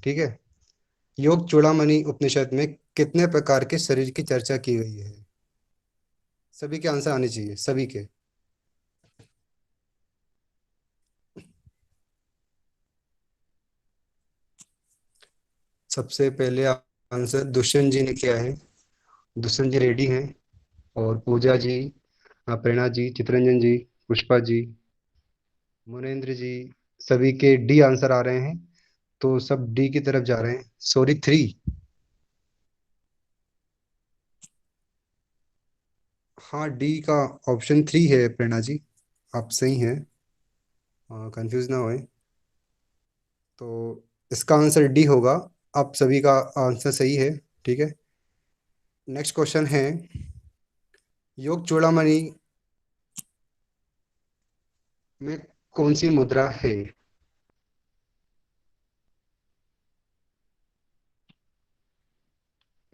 ठीक है। योग चूड़ामणि उपनिषद में कितने प्रकार के शरीर की चर्चा की गई है? सभी के आंसर आने चाहिए, सभी के। सबसे पहले आंसर दुष्यंत जी ने किया है। दुष्यंत जी रेडी हैं। और पूजा जी, प्रेरणा जी, चित्रंजन जी, पुष्पा जी, मुनेन्द्र जी, सभी के डी आंसर आ रहे हैं। तो सब डी की तरफ जा रहे हैं, सॉरी, थ्री। हाँ, डी का ऑप्शन थ्री है प्रेरणा जी। आप सही हैं। कंफ्यूज ना होए। तो इसका आंसर डी होगा। आप सभी का आंसर सही है। ठीक है। नेक्स्ट क्वेश्चन है, योग चूड़ामणि में कौन सी मुद्रा है?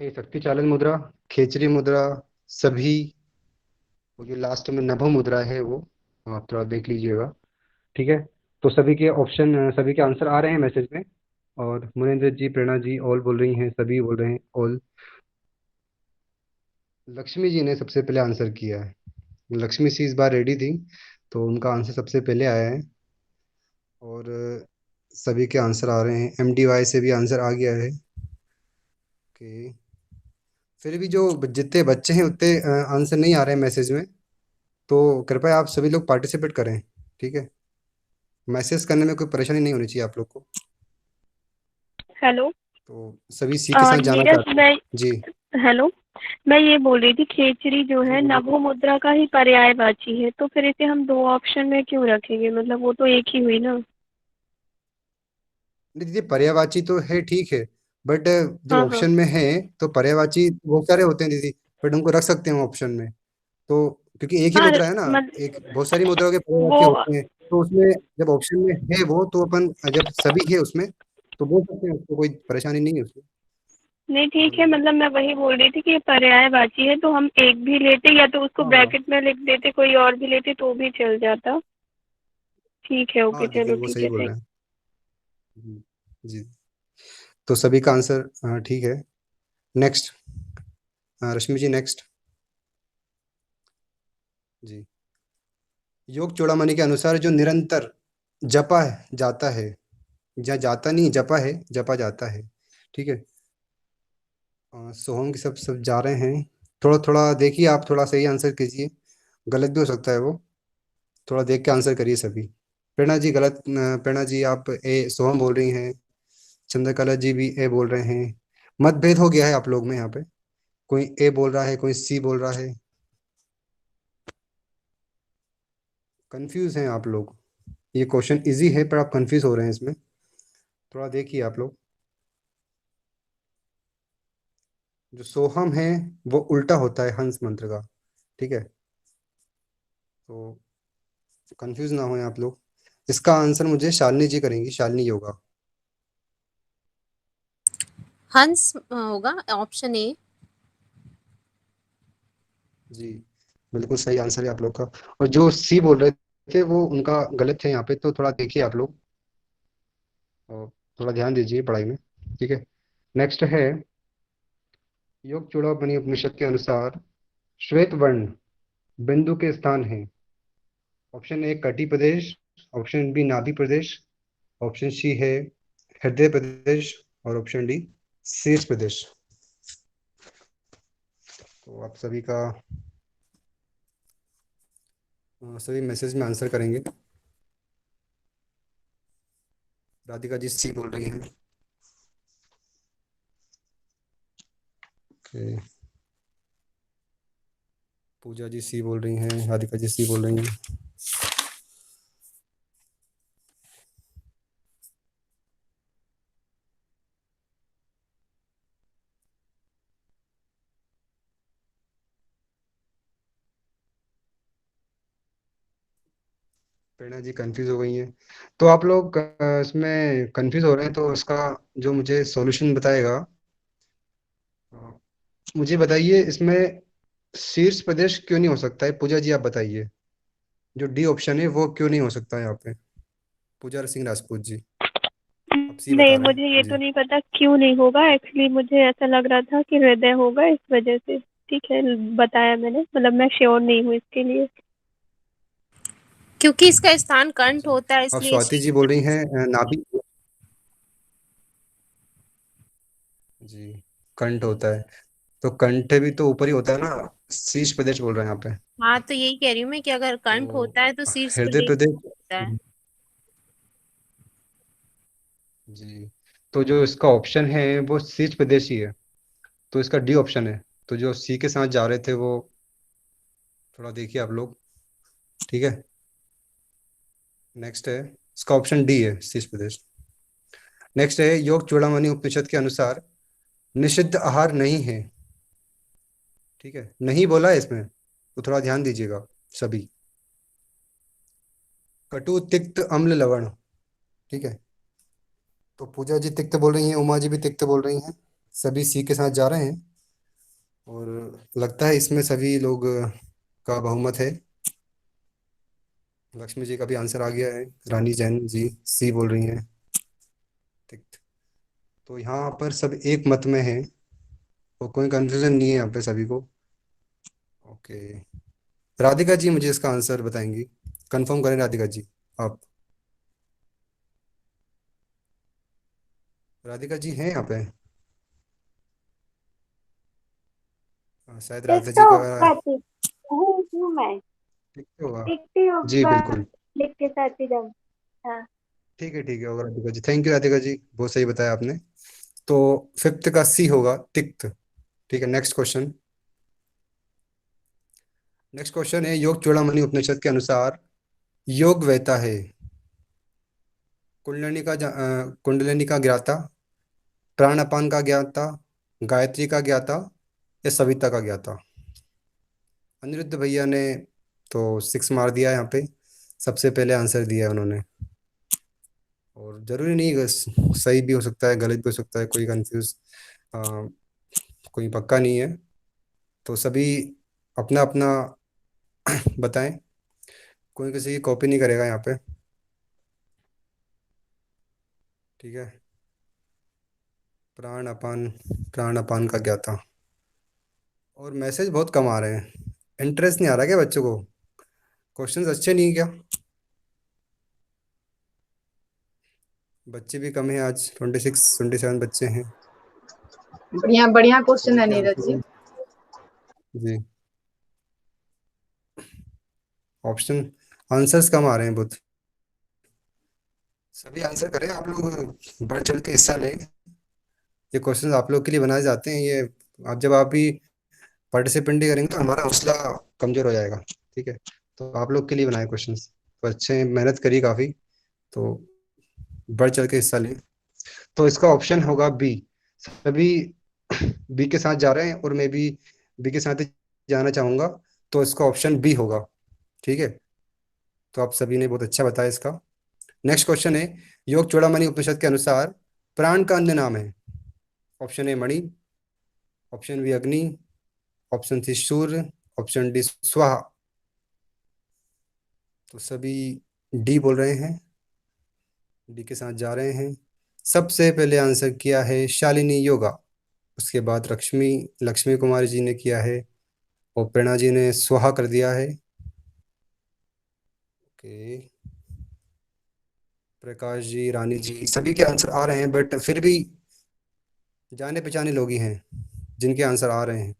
ए शक्ति चालन मुद्रा, खेचरी मुद्रा, सभी, वो जो लास्ट में नभो मुद्रा है वो, आप थोड़ा देख लीजिएगा। ठीक है। तो सभी के ऑप्शन, सभी के आंसर आ रहे हैं मैसेज में। और मुनेन्द्र जी, प्रेरणा जी ऑल बोल रही हैं, सभी बोल रहे हैं ऑल। लक्ष्मी जी ने सबसे पहले आंसर किया है। लक्ष्मी सी इस बार रेडी थी, तो उनका आंसर सबसे पहले आया है। और सभी के आंसर आ रहे हैं, एम डी वाई से भी आंसर आ गया है कि फिर भी जो जितने बच्चे हैं उतने आंसर नहीं आ रहे हैं मैसेज में। तो कृपया आप सभी लोग पार्टिसिपेट करें। ठीक है। मैसेज करने में कोई परेशानी नहीं होनी चाहिए आप लोग को। हेलो। तो सभी सी के साथ जाना नीरज, चाहते हैं। मैं जी। हेलो, मैं ये बोल रही थी खेचरी जो जी है बोलिए। नभो मुद्रा का ही पर्यायवाची है, तो फिर इसे हम दो ऑप्शन में क्यों रखेंगे? मतलब वो तो एक ही हुई ना। नहीं दीदी, पर्यायवाची तो है, ठीक है। बट जब हाँ हाँ। ऑप्शन में है तो पर्यायवाची बहुत सारे होते हैं दीदी। बट उनको रख सकते हैं ऑप्शन में। तो क्योंकि एक ही हाँ मुद्रा है ना। मत एक बहुत सारी मुद्राओं के वो पर्यायवाची होते हैं, तो उसमें जब ऑप्शन में है वो, तो अपन जब सभी है उसमें तो बोल सकते हैं, उसको कोई परेशानी नहीं है उसमें। नहीं, हाँ ठीक है, बोलिए। मतलब मैं वही बोल रही थी कि ये पर्यायवाची है, तो हम एक भी लेते या तो उसको हाँ हाँ। ब्रैकेट में लिख देते, कोई और भी लेते तो भी चल जाता। ठीक है, ओके, हाँ दीदी, चलो वो ठीक सही है, बोल थैंक। रहे हैं। जी। तो सभी का आंसर ठीक है। नेक्स्ट, रश्मि जी नेक्स्ट। जी। योग चूड़ामणि के अनुसार जो निरंतर जपा जाता है, या जाता नहीं, जपा है, जपा जाता है। ठीक है। सोहम की सब सब जा रहे हैं। थोड़ा थोड़ा देखिए, आप थोड़ा सही आंसर कीजिए। गलत भी हो सकता है वो। थोड़ा देख के आंसर करिए सभी। प्रेरणा जी गलत, प्रेरणा जी आप ए सोहम बोल रही हैं। चंद्रकला जी भी ए बोल रहे हैं। मतभेद हो गया है आप लोग में यहाँ पे। कोई ए बोल रहा है, कोई सी बोल रहा है। कंफ्यूज हैं आप लोग। ये क्वेश्चन इजी है पर आप कंफ्यूज हो रहे हैं इसमें। थोड़ा देखिए आप लोग। जो सोहम है वो उल्टा होता है हंस मंत्र का। ठीक है। तो कंफ्यूज ना हो आप लोग। इसका आंसर मुझे शालिनी जी करेंगी, शालिनी योगा। हंस होगा ऑप्शन ए। जी, बिल्कुल सही आंसर है आप लोग का। और जो सी बोल रहे थे वो उनका गलत है यहाँ पे, तो थोड़ा देखिए आप लोग। और थोड़ा ध्यान दीजिए पढ़ाई में। ठीक है। नेक्स्ट है, योग चूड़ामणि उपनिषद के अनुसार श्वेत वर्ण बिंदु के स्थान है। ऑप्शन ए कटी प्रदेश, ऑप्शन बी नाभि प्रदेश, ऑप्शन सी है हृदय प्रदेश, और ऑप्शन डी शीर्ष प्रदेश। तो आप सभी का सभी मैसेज में आंसर करेंगे। राधिका जी सी बोल रही हैं। ओके। पूजा जी सी बोल रही हैं, राधिका जी सी बोल रही हैं। प्रेरणा जी कंफ्यूज हो गई हैं। तो आप लोग इसमें कंफ्यूज हो रहे हैं, तो इसका जो मुझे सॉल्यूशन बताएगा, अ, मुझे बताइए इसमें शीर्ष प्रदेश क्यों नहीं हो सकता है? पूजा जी आप बताइए। जो डी ऑप्शन है वो क्यों नहीं हो सकता है यहाँ पे? पूजा सिंह राजपूत जी, आप सी नहीं, बता रहे मुझे ये हैं तो जी। नहीं पता क्यों नहीं होगा। एक्चुअली मुझे ऐसा लग रहा था कि हृदय होगा, इस वजह से। ठीक है, बताया मैंने, मतलब मैं श्योर नहीं हूँ इसके लिए। क्योंकि इसका स्थान कंठ जी होता है, अब इसलिए स्वाति सी। जी बोल रही हैं नाभि। जी कंठ होता है, तो कंठ भी तो ऊपर ही होता है ना, शीर्ष प्रदेश बोल रहे हैं यहाँ पे। हाँ, तो यही कह रही हूँ मैं कि अगर कंठ तो होता है तो शीर्ष हृदय प्रदेश प्रदेश। होता है। जी तो जो इसका ऑप्शन है वो शीर्ष प्रदेश ही है, तो इसका डी ऑप्शन है। तो जो सी के साथ जा रहे थे वो थोड़ा देखिए आप लोग। ठीक है, नेक्स्ट है, इसका ऑप्शन डी है शीर्ष प्रदेश। नेक्स्ट है, योग चूड़ामणि उपनिषद के अनुसार निषिद्ध आहार नहीं है। ठीक है, नहीं बोला है इसमें, तो थोड़ा ध्यान दीजिएगा सभी। कटु तिक्त अम्ल लवण। ठीक है, तो पूजा जी तिक्त बोल रही हैं, उमा जी भी तिक्त बोल रही हैं, सभी सी के साथ जा रहे हैं। और लगता है इसमें सभी लोग का बहुमत है। लक्ष्मी जी का भी आंसर आ गया है, रानी जैन जी सी बोल रही हैं तिक्त। तो यहाँ पर सब एक मत में है, और कोई कंफ्यूजन नहीं है यहाँ पे सभी को। ओके, राधिका जी मुझे इसका आंसर बताएंगी, कंफर्म करें राधिका जी आप। राधिका जी हैं यहाँ पे? शायद राधिका जी का टिकटॉक हूँ मैं। ठीक तो होगा। देखती हूँ जी बस, बिल्कुल। लिख के साथ ही जाऊँ। हाँ। ठीक है होगा राधिका जी, थैंक यू राधिका जी, बहुत सही बताया आपने। तो फिफ्थ का सी होगा तिक्त। ठीक है, नेक्स्ट क्वेश्चन। नेक्स्ट क्वेश्चन है, योग चूड़ामणि उपनिषद के अनुसार योग वैता है। कुंडलिनी का ज्ञाता, प्राणापान का ज्ञाता, गायत्री का ज्ञाता, या सविता का ज्ञाता। अनिरुद्ध भैया ने तो 6 मार दिया यहाँ पे, सबसे पहले आंसर दिया है उन्होंने। और जरूरी नहीं है, सही भी हो सकता है गलत भी हो सकता है, कोई कंफ्यूज कोई पक्का नहीं है। तो सभी अपना अपना बताएं, कोई किसी की कॉपी नहीं करेगा यहाँ पे। ठीक है, प्राण अपान का क्या था। और मैसेज बहुत कम आ रहे हैं, इंटरेस्ट नहीं आ रहा क्या बच्चों को, क्वेश्चंस अच्छे नहीं क्या? बच्चे भी कम हैं आज, 26 27 बच्चे हैं। बढ़िया बढ़िया क्वेश्चन है देखिए नीरज जी। आंसर जी, ऑप्शन आंसर्स कम आ रहे हैं बहुत। सभी आंसर करें आप लोग, बढ़ चढ़ के हिस्सा लें। ये क्वेश्चन आप लोग के लिए बनाए जाते हैं, ये आप जब आप भी पार्टिसिपेंट नहीं करेंगे तो हमारा हौसला कमजोर हो जाएगा। ठीक है, तो आप लोग के लिए बनाए क्वेश्चन, तो अच्छे मेहनत करिए काफ़ी, तो बढ़ चढ़ के हिस्सा लें। तो इसका ऑप्शन होगा बी, सभी बी के साथ जा रहे हैं और मैं भी बी के साथ ही जाना चाहूंगा, तो इसका ऑप्शन बी होगा। ठीक है, तो आप सभी ने बहुत अच्छा बताया इसका। नेक्स्ट क्वेश्चन है, योग चूड़ामणि उपनिषद के अनुसार प्राण का अन्य नाम है। ऑप्शन ए मणि, ऑप्शन बी अग्नि, ऑप्शन सी सूर्य, ऑप्शन डी स्वाहा। तो सभी डी बोल रहे हैं, डी के साथ जा रहे हैं। सबसे पहले आंसर किया है शालिनी योगा, उसके बाद लक्ष्मी लक्ष्मी कुमारी जी ने किया है, और प्रेरणा जी ने स्वाहा कर दिया है। ओके, प्रकाश जी, रानी जी, सभी के आंसर आ रहे हैं, बट फिर भी जाने पहचाने लोग ही हैं जिनके आंसर आ रहे हैं।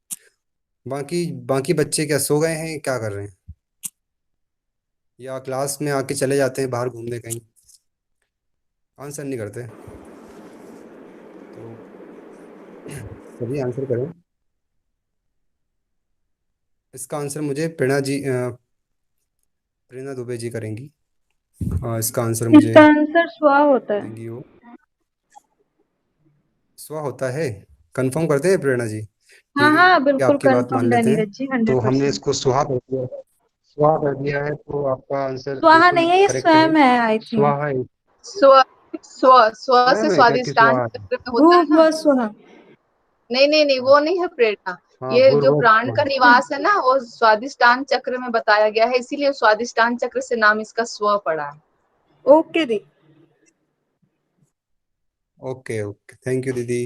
बाकी बाकी बच्चे क्या सो गए हैं, क्या कर रहे हैं, या क्लास में आके चले जाते हैं बाहर घूमने कहीं, आंसर नहीं करते। तो सभी आंसर करें। इसका आंसर मुझे प्रेरणा दुबे जी करेंगी। हाँ, इसका आंसर मुझे इसका आंसर स्वा होता है। देंगी वो। स्व होता है, कंफर्म करते हैं प्रेरणा जी? हाँ ठीक हाँ, है, बिल्कुल आपकी बात मान कंफर्म है लेते हैं। नीरज जी, तो हमने 100%। इसको सुहा कर दिया है, सुहा कर दिया है, तो आपका आंसर स्वाहा बिल्कुल नहीं है, ये करेक्ट है। स्वयं है आई थिंक। स्वाहा है। स्व स्व स्व से स्वयं है क्या कि स्वादिष्टान स्वाहा है? चक्र में होता है ना। भूर्भुवः स्वः। नहीं नहीं नहीं, वो नहीं है प्रेरणा। हाँ ये जो भूर्भुव प्राण का स्वः। निवास है ना, वो स्वादिष्टान चक्र में बताया गया है, इसीलिए स्वादिष्टान चक्र से नाम इसका स्व पड़ा है। Okay the. Okay okay, thank you दीदी।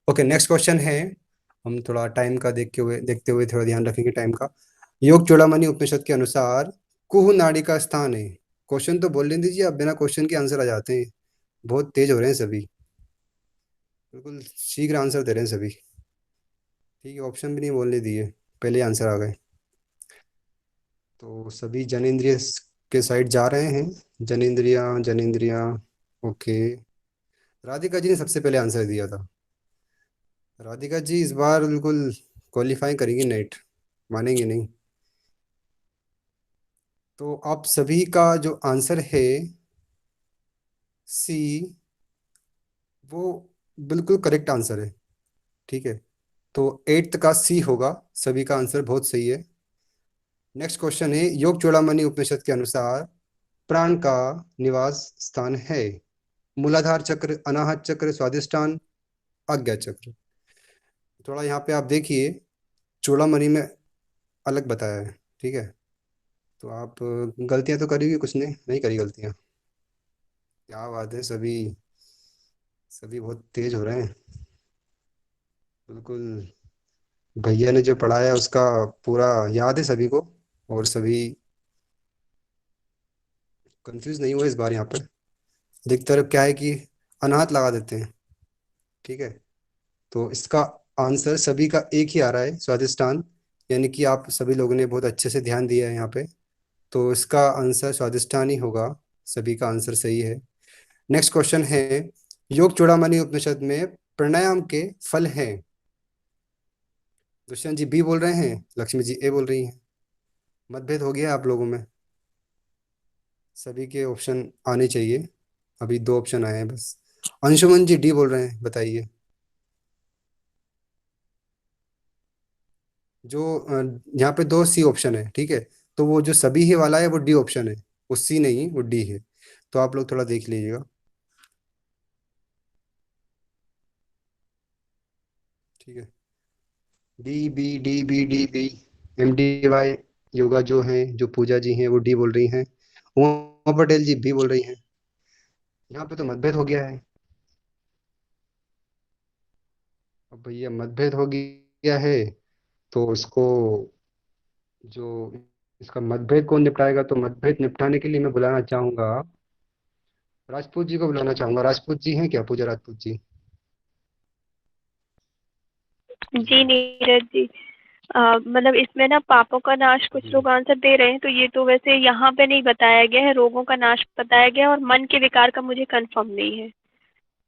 ओके, नेक्स्ट क्वेश्चन है। हम थोड़ा टाइम का देखते हुए थोड़ा ध्यान रखेंगे टाइम का। योग चूड़ामणि उपनिषद के अनुसार कुहू नाड़ी का स्थान है। क्वेश्चन तो बोलने दीजिए, आप बिना क्वेश्चन के आंसर आ जाते हैं। बहुत तेज हो रहे हैं सभी, बिल्कुल शीघ्र आंसर दे रहे हैं सभी। ठीक है, ऑप्शन भी नहीं बोलने दिए, पहले आंसर आ गए। तो सभी जनेंद्रिय के साइड जा रहे हैं। जनेंद्रिया जनेंद्रिया। ओके, राधिका जी ने सबसे पहले आंसर दिया था। राधिका जी इस बार बिल्कुल क्वालिफाई करेंगी नेट, मानेंगे नहीं। तो आप सभी का जो आंसर है सी, वो बिल्कुल करेक्ट आंसर है। ठीक है, तो एट्थ का सी होगा। सभी का आंसर बहुत सही है। नेक्स्ट क्वेश्चन है, योग चूड़ामणि उपनिषद के अनुसार प्राण का निवास स्थान है। मूलाधार चक्र, अनाहत चक्र, स्वादिष्ठान, आज्ञा चक्र। थोड़ा यहाँ पे आप देखिए, चूड़ामणि में अलग बताया है। ठीक है, तो आप गलतियां तो करी, कुछ ने नहीं करी गलतियां। क्या बात है, सभी सभी बहुत तेज हो रहे हैं बिल्कुल। भैया ने जो पढ़ाया है उसका पूरा याद है सभी को, और सभी कंफ्यूज नहीं हुए इस बार। यहाँ पर अधिकतर क्या है कि अनाहत लगा देते हैं। ठीक है, तो इसका आंसर सभी का एक ही आ रहा है, स्वादिष्टान। यानी कि आप सभी लोगों ने बहुत अच्छे से ध्यान दिया है यहाँ पे। तो इसका आंसर स्वादिष्टान ही होगा। सभी का आंसर सही है। नेक्स्ट क्वेश्चन है, योग चूड़ामणि उपनिषद में प्राणायाम के फल हैं। दुष्यंत जी बी बोल रहे हैं, लक्ष्मी जी ए बोल रही हैं। मतभेद हो गया आप लोगों में। सभी के ऑप्शन आने चाहिए। अभी दो ऑप्शन आए हैं बस। अंशुमन जी डी बोल रहे हैं, बताइए। जो यहाँ पे दो सी ऑप्शन है, ठीक है। तो वो जो सभी ही वाला है वो डी ऑप्शन है, वो सी नहीं वो डी है। तो आप लोग थोड़ा देख लीजिएगा। ठीक है, D B D B D B, M D Y yoga जो है, जो पूजा जी हैं वो डी बोल रही हैं। उमा पटेल जी बी बोल रही हैं। यहाँ पे तो मतभेद हो गया है। अब भैया मतभेद हो गया है, तो उसको जो इसका मतभेद कौन निपटाएगा, तो मतभेद निपटाने के लिए मैं बुलाना चाहूंगा, राजपूत जी को बुलाना चाहूंगा। राजपूत जी हैं क्या, पूजा राजपूत जी? जी नीरज जी, मतलब इसमें ना पापों का नाश कुछ जी। लोग आंसर दे रहे हैं, तो ये तो वैसे यहाँ पे नहीं बताया गया है। रोगों का नाश बताया गया है और मन के विकार का मुझे कंफर्म नहीं है,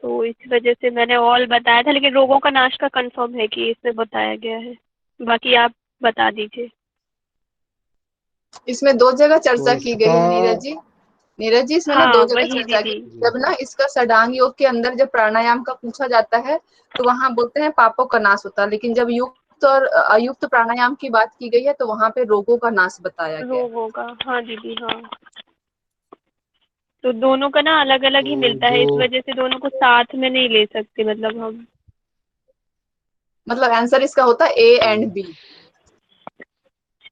तो इस वजह से मैंने ऑल बताया था, लेकिन रोगों का नाश का कंफर्म है कि इसमें बताया गया है। बाकी आप बता दीजिए। इसमें दो जगह तो चर्चा की इसका गई है नीरज जी। नीरज जी, इसमें ना हाँ दो जगह वही चर्चा की। दीदी। जी जब ना इसका षडांग योग के अंदर जब प्राणायाम का पूछा जाता है, तो वहां बोलते हैं पापों का नाश होता है, लेकिन जब युक्त और अयुक्त प्राणायाम की बात की गई है तो वहां पे रोगों का नाश बताया गया है। रोगों का, हाँ दीदी हाँ। तो दोनों का ना अलग अलग ही तो मिलता जो है, इस वजह से दोनों को साथ में नहीं ले सकते मतलब हम। मतलब आंसर इसका होता है ए जी, एंड बी।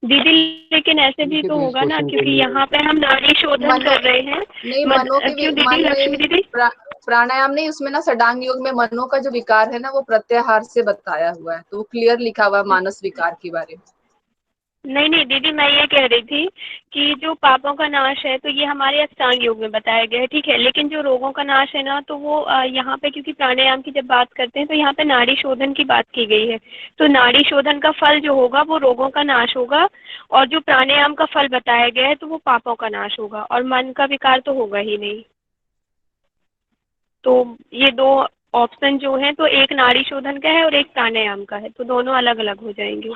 दीदी लेकिन ऐसे भी ठीक है, तो तो इस होगा ना, क्वेश्चन के क्योंकि लिए यहाँ पे हम नाड़ी शोधन मनो कर रहे हैं। नहीं, मनो के क्यों दीदी, मन लक्ष्मी में दीदी? प्राणायाम नहीं, उसमें ना षडांग योग में मनो का जो विकार है ना वो प्रत्याहार से बताया हुआ है, तो वो क्लियर लिखा हुआ है मानस विकार के बारे में। नहीं नहीं दीदी, मैं ये कह रही थी कि जो पापों का नाश है तो ये हमारे अष्टांग योग में बताया गया है, ठीक है। लेकिन जो रोगों का नाश है ना, तो वो यहाँ पे क्योंकि प्राणायाम की जब बात करते हैं तो यहाँ पे नाड़ी शोधन की बात की गई है। तो नाड़ी शोधन का फल जो होगा वो रोगों का नाश होगा, और जो प्राणायाम का फल बताया गया है तो वो पापों का नाश होगा, और मन का विकार तो होगा ही नहीं। तो ये दो ऑप्शन जो है, तो एक नाड़ी शोधन का है और एक प्राणायाम का है, तो दोनों अलग अलग हो जाएंगे।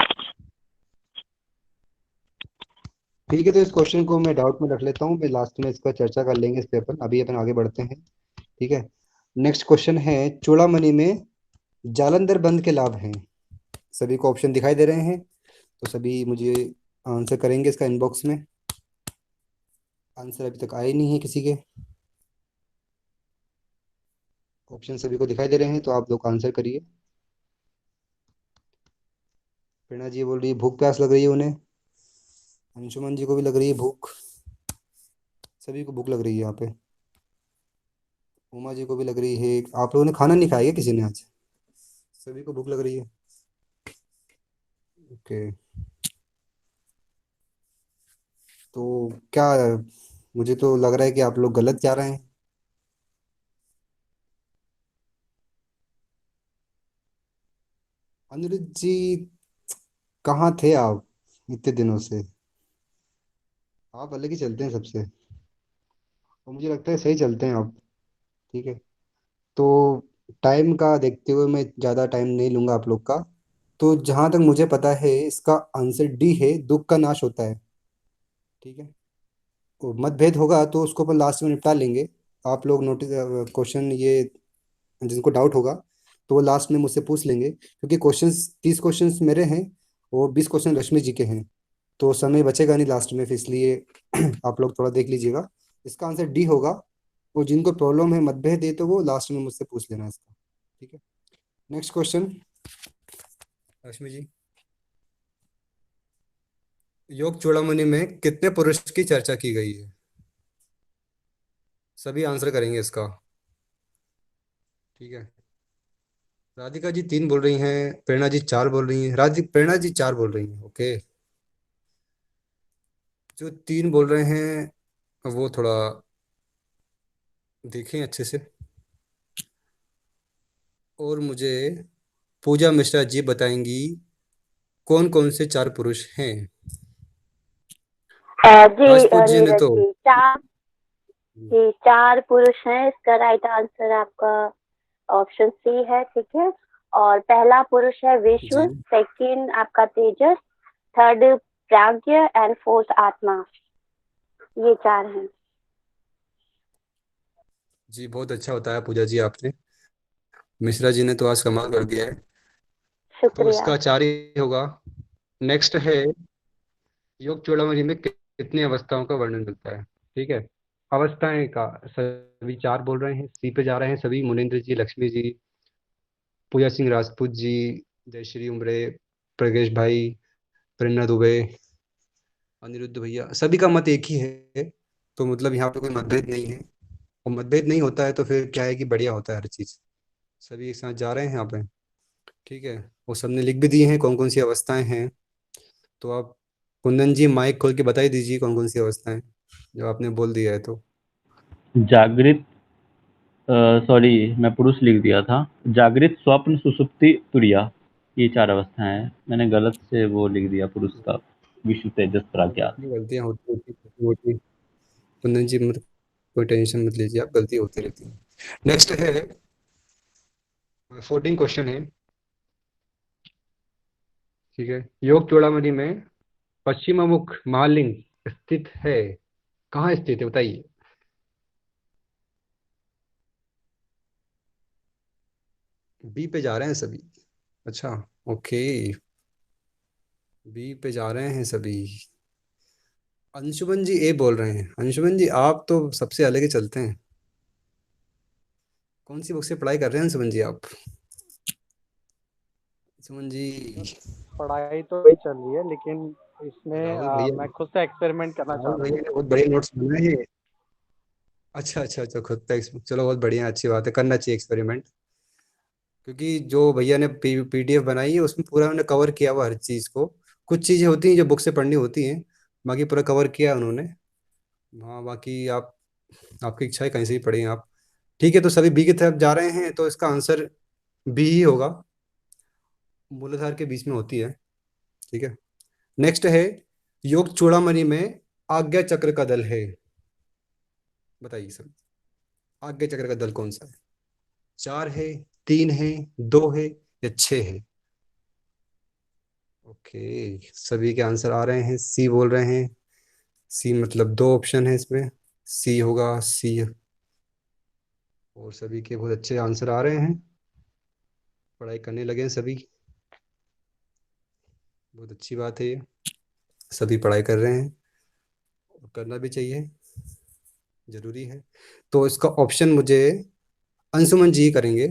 ठीक है, तो इस क्वेश्चन को मैं डाउट में रख लेता हूँ, मैं लास्ट में इसका चर्चा कर लेंगे इस पे अपन। अभी अपन आगे बढ़ते हैं। ठीक है, नेक्स्ट क्वेश्चन है, चूड़ामणि में जालंधर बंद के लाभ हैं। सभी को ऑप्शन दिखाई दे रहे हैं, तो सभी मुझे आंसर करेंगे इसका इनबॉक्स में। आंसर अभी तक आए नहीं है किसी के। ऑप्शन सभी को दिखाई दे रहे हैं, तो आप लोग आंसर करिए। प्रेरणा जी बोल रही है भूख प्यास लग रही है उन्हें। अंशुमन जी को भी लग रही है भूख। सभी को भूख लग रही है यहाँ पे। उमा जी को भी लग रही है। आप लोगों ने खाना नहीं खाया क्या किसी ने आज? सभी को भूख लग रही है। ओके। तो क्या, मुझे तो लग रहा है कि आप लोग गलत जा रहे हैं। अनिरुद्ध जी, कहाँ थे आप इतने दिनों से? आप अलग ही चलते हैं सबसे, और मुझे लगता है सही चलते हैं आप। ठीक है। तो टाइम का देखते हुए मैं ज़्यादा टाइम नहीं लूंगा आप लोग का। तो जहाँ तक मुझे पता है इसका आंसर डी है, दुख का नाश होता है। ठीक है। तो मतभेद होगा तो उसको अपन लास्ट में निपटा लेंगे। आप लोग नोटिस क्वेश्चन ये, जिनको डाउट होगा तो वो लास्ट में मुझसे पूछ लेंगे, क्योंकि क्वेश्चंस 30 क्वेश्चंस मेरे हैं और 20 क्वेश्चन रश्मि जी के हैं। तो समय बचेगा नहीं लास्ट में, फिर इसलिए आप लोग थोड़ा देख लीजिएगा। इसका आंसर डी होगा। और जिनको प्रॉब्लम है मतभेद है तो वो लास्ट में मुझसे पूछ लेना इसका। ठीक है। नेक्स्ट क्वेश्चन, रश्मि जी। योग चूड़ामणि में कितने पुरुष की चर्चा की गई है? सभी आंसर करेंगे इसका। ठीक है। राधिका जी 3 बोल रही हैं, प्रेरणा जी 4 बोल रही हैं, प्रेरणा जी 4 बोल रही हैं। ओके। जो 3 बोल रहे हैं वो थोड़ा देखें अच्छे से। और मुझे पूजा मिश्रा जी बताएंगी कौन कौन से 4 पुरुष हैं। जी राजपूत जी ने नीरज तो, जी, जी 4 पुरुष हैं। इसका राइट आंसर आपका ऑप्शन सी है। ठीक है। और पहला पुरुष है विश्व, जी सेकंड आपका तेजस, थर्ड प्राज्ञ एंड फोर्थ आत्मा। ये 4 हैं। जी बहुत अच्छा बताया पूजा जी आपने। मिश्रा जी ने तो आज कमाल कर दिया है। तो शुक्रिया। इसका 4 ही होगा। नेक्स्ट है, योग चूड़ामणि में कितनी अवस्थाओं का वर्णन मिलता है? ठीक है। अवस्थाएं का सभी 4 बोल रहे हैं। सी पे जा रहे हैं सभी, मुनिंद्र जी, लक्ष्मी जी, पूजा सिंह राजपूत जी, जयश्री उमरे, प्रगेश भाई, प्रेरणा दुबे, अनिरुद्ध भैया, सभी का मत एक ही है। तो मतलब यहाँ पे कोई मतभेद नहीं है। और मतभेद नहीं होता है तो फिर क्या है कि बढ़िया होता है हर चीज। सभी एक साथ जा रहे हैं यहाँ पे। ठीक है। वो सबने लिख भी दिए हैं कौन कौन सी अवस्थाएं हैं। तो आप, कुंदन जी माइक खोल के बताई दीजिए कौन कौन सी अवस्थाएं, जो आपने बोल दिया है तो। जागृत, सॉरी मैं पुरुष लिख दिया था। जागृत, स्वप्न, सुषुप्ति, तुरिया, ये 4 अवस्थाएं हैं। मैंने गलत से वो लिख दिया पुरुष का, विष्णु तेजस कोई प्राज्ञा। बात नहीं, गलतियां होती होती होती। कुंदन जी मत, कोई टेंशन मत लीजिए आप, गलती होती रहती है। नेक्स्ट है, 14 क्वेश्चन है। ठीक है। योग चूड़ामणि में पश्चिममुख महालिंग स्थित है, कहाँ स्थित है बताइए? बी पे जा रहे हैं सभी। अच्छा। ओके। बी पे जा रहे हैं सभी। अंशुमन जी ए बोल रहे हैं। अंशुमन जी आप तो सबसे अलग ही चलते हैं। कौन सी बुक से पढ़ाई कर रहे हैं अंशुमन जी आप? अंशुमन जी। पढ़ाई तो वही चल रही है, लेकिन इसमें राहुल भैया, मैं खुद से एक्सपेरिमेंट करना चाह राहुल रहा हूँ। भैया ने बहुत बढ़िया नोट्स बनाए हैं। अच्छा अच्छा अच्छा, खुद का चलो बहुत बढ़िया, अच्छी बात है, करना चाहिए एक्सपेरिमेंट। क्योंकि जो भैया ने पीडीएफ बनाई है उसमें पूरा उन्होंने कवर किया हुआ हर चीज़ को। कुछ चीज़ें होती हैं जो बुक से पढ़नी होती हैं, बाकी पूरा कवर किया है उन्होंने। हाँ बाकी आप, आपकी इच्छा है कहीं से भी पढ़ें आप। ठीक है। तो सभी बी की तरफ जा रहे हैं तो इसका आंसर बी ही होगा, मूलाधार के बीच में होती है। ठीक है। नेक्स्ट है, योग चूड़ामणि में आज्ञा चक्र का दल है, बताइए सब। आज्ञा चक्र का दल कौन सा है? 4 है, 3 है, 2 है या 6 है? ओके, सभी के आंसर आ रहे हैं, सी बोल रहे हैं। सी मतलब 2 ऑप्शन है इसमें, सी होगा सी। और सभी के बहुत अच्छे आंसर आ रहे हैं, पढ़ाई करने लगे हैं सभी, बहुत अच्छी बात है ये। सभी पढ़ाई कर रहे हैं और करना भी चाहिए, जरूरी है। तो इसका ऑप्शन मुझे अंशुमन जी करेंगे।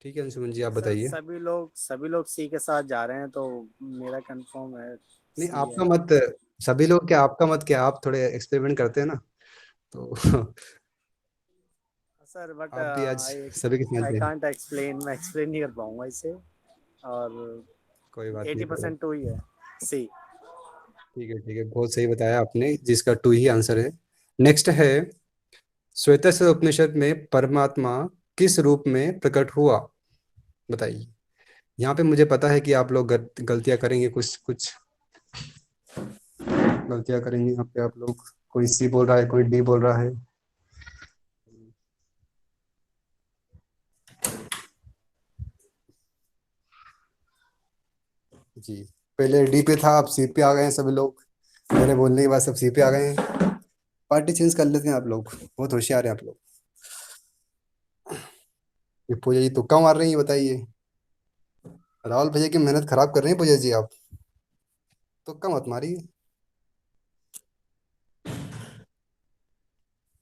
ठीक है अंशुमन जी आप सर बताइए। सभी लोग सी के साथ जा रहे हैं, तो मेरा कंफर्म है नहीं सी आपका है। मत, सभी लोग क्या, आपका मत क्या, आप थोड़े एक्सपेरिमेंट करते हैं ना तो सर बट आप भी आज आई सभी के साथ आई हैं। कांट एक्सप्लेन, मैं एक्सप्लेन नहीं कर पाऊंगा इसे। और कोई बात नहीं, कोई बात 80% टू ही है, सी। ठीक है, ठीक है, बहुत सही बताया आपने, जिसका टू ही आंसर है। नेक्स्ट है, श्वेतस्य उपनिषद में परमात्मा किस रूप में प्रकट हुआ? बताइए। यहाँ पे मुझे पता है कि आप लोग गलतियां करेंगे, कुछ कुछ गलतियां करेंगे यहाँ पे आप लोग। कोई सी बोल रहा है, कोई डी बोल रहा है। जी, पहले डी पे था, अब सी पे आ गए हैं सभी लोग। मेरे बोलने के बाद सब सी पे आ गए हैं। पार्टी चेंज कर लेते हैं आप लोग, बहुत होशियार हैं आप लोग। ये पूजा जी तुक्का मार रही हैं, बताइए। राहुल भैया की मेहनत खराब कर रहे हैं पूजा जी आप। तुक्का मत मारिए।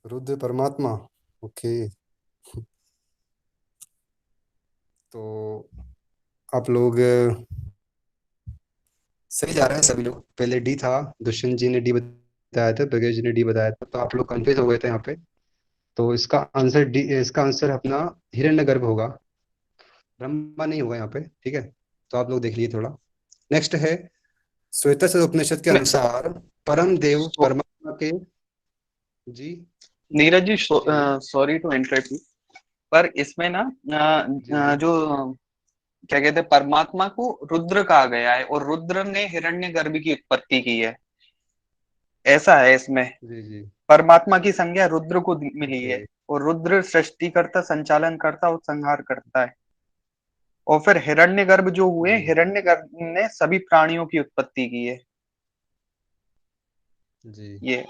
रुद्र परमात्मा, ओके। तो आप लोग सही जा रहे हैं सभी लोग। पहले डी था, दुष्यंत जी ने डी बताया था, प्रज्ञा जी ने डी बताया था, तो आप लोग कंफ्यूज हो गए थे यहाँ पे। तो इसका आंसर डी, इसका आंसर अपना हिरण्यगर्भ होगा, ब्रह्मा नहीं होगा यहाँ पे, ठीक है। तो आप लोग देख लीजिए थोड़ा। नेक्स्ट है, श्वेतस्य उपनिषद के अनुसार परम देव सो, परमात्मा के। जी नीरज जी, जी सॉरी टू इंटरप्ट यू, पर इसमें ना जी जी जो क्या कहते हैं, परमात्मा को रुद्र कहा गया है और रुद्र ने हिरण्यगर्भ की उत्पत्ति की है, ऐसा है इसमें। जी जी। परमात्मा की संज्ञा रुद्र को मिली ओके। है, और रुद्र सृष्टि करता, संचालन करता और संहार करता है। और फिर हिरण्यगर्भ जो हुए, जी हिरण्यगर्भ ने सभी प्राणियों की उत्पत्ति की है। जी ये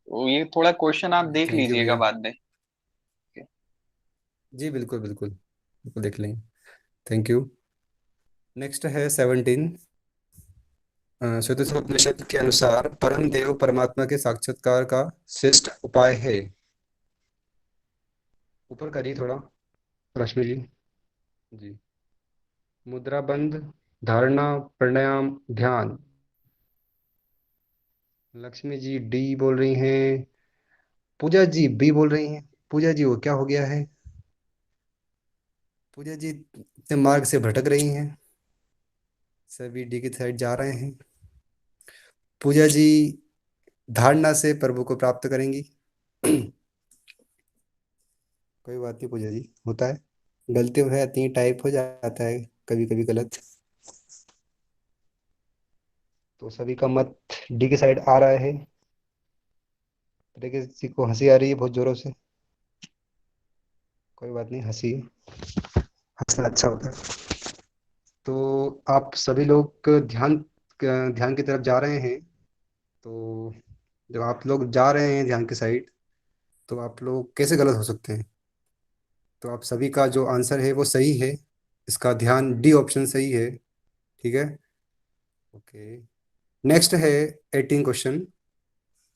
तो ये थोड़ा क्वेश्चन आप देख थैंक यू लीजिएगा भैया। बाद में। जी बिल्कुल बिल्कुल बिल्कुल, देख लेंगे। Thank you. नेक्स्ट है 17। श्वेतस्य उपनिषद के अनुसार परम देव परमात्मा के साक्षात्कार का श्रेष्ठ उपाय है। ऊपर करिए थोड़ा, रश्मि जी। जी, मुद्रा बंध, धारणा, प्राणायाम, ध्यान। लक्ष्मी जी डी बोल रही हैं, पूजा जी बी बोल रही हैं। पूजा जी, वो क्या हो गया है? पूजा जी अपने मार्ग से भटक रही हैं, सभी डी की साइड जा रहे हैं। पूजा जी धारणा से प्रभु को प्राप्त करेंगी। कोई बात नहीं पूजा जी, होता है, गलती हो जाती है, टाइप हो जाता है कभी कभी गलत। तो सभी का मत डी के साइड आ रहा है। देखिए किसी को हंसी आ रही है बहुत जोरों से। कोई बात नहीं, हंसी, हंसना अच्छा होता है। तो आप सभी लोग ध्यान ध्यान की तरफ जा रहे हैं। तो जब आप लोग जा रहे हैं ध्यान की साइड, तो आप लोग कैसे गलत हो सकते हैं? तो आप सभी का जो आंसर है वो सही है, इसका ध्यान डी ऑप्शन सही है, ठीक है। ओके। नेक्स्ट है 18 क्वेश्चन।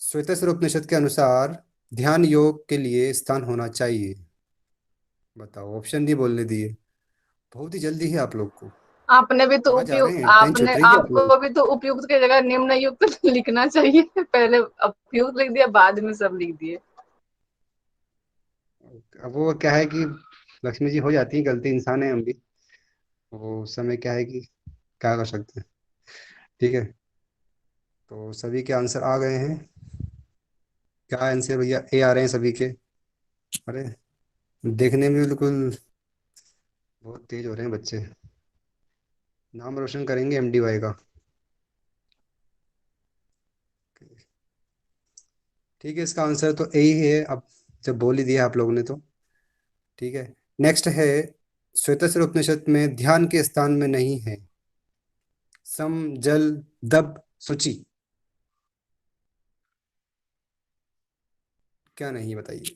श्वेतस्य उपनिषद के अनुसार ध्यान योग के लिए स्थान होना चाहिए। बताओ, ऑप्शन नहीं बोलने दिए, बहुत ही जल्दी है आप लोग को। आपने भी तो कहाँ जा रहे उपयुक्त, हैं, ट्रेन आपने छूट रही है आप लोग। आपको भी तो उपयुक्त की जगह निम्न युक्त लिखना चाहिए। पहले उपयुक्त लिख दिया, बाद में सब लिख दिए। अब वो क्या है कि लक्ष्मी जी, हो जाती है गलती, इंसान है हम भी। वो उस समय क्या है कि क्या कर सकते हैं, ठीक है। तो सभी के आंसर आ गए हैं। क्या आंसर भैया? ए आ रहे हैं सभी के। अरे, देखने में बिल्कुल बहुत तेज हो रहे हैं बच्चे। नाम रोशन करेंगे एमडीवाई का। ठीक है, इसका आंसर तो ए ही है, अब जब बोल ही दिया आप लोगों ने तो। ठीक है। नेक्स्ट है, श्वेतस्य उपनिषद में ध्यान के स्थान में नहीं है सम, जल, दब, सूची। क्या नहीं, बताइए।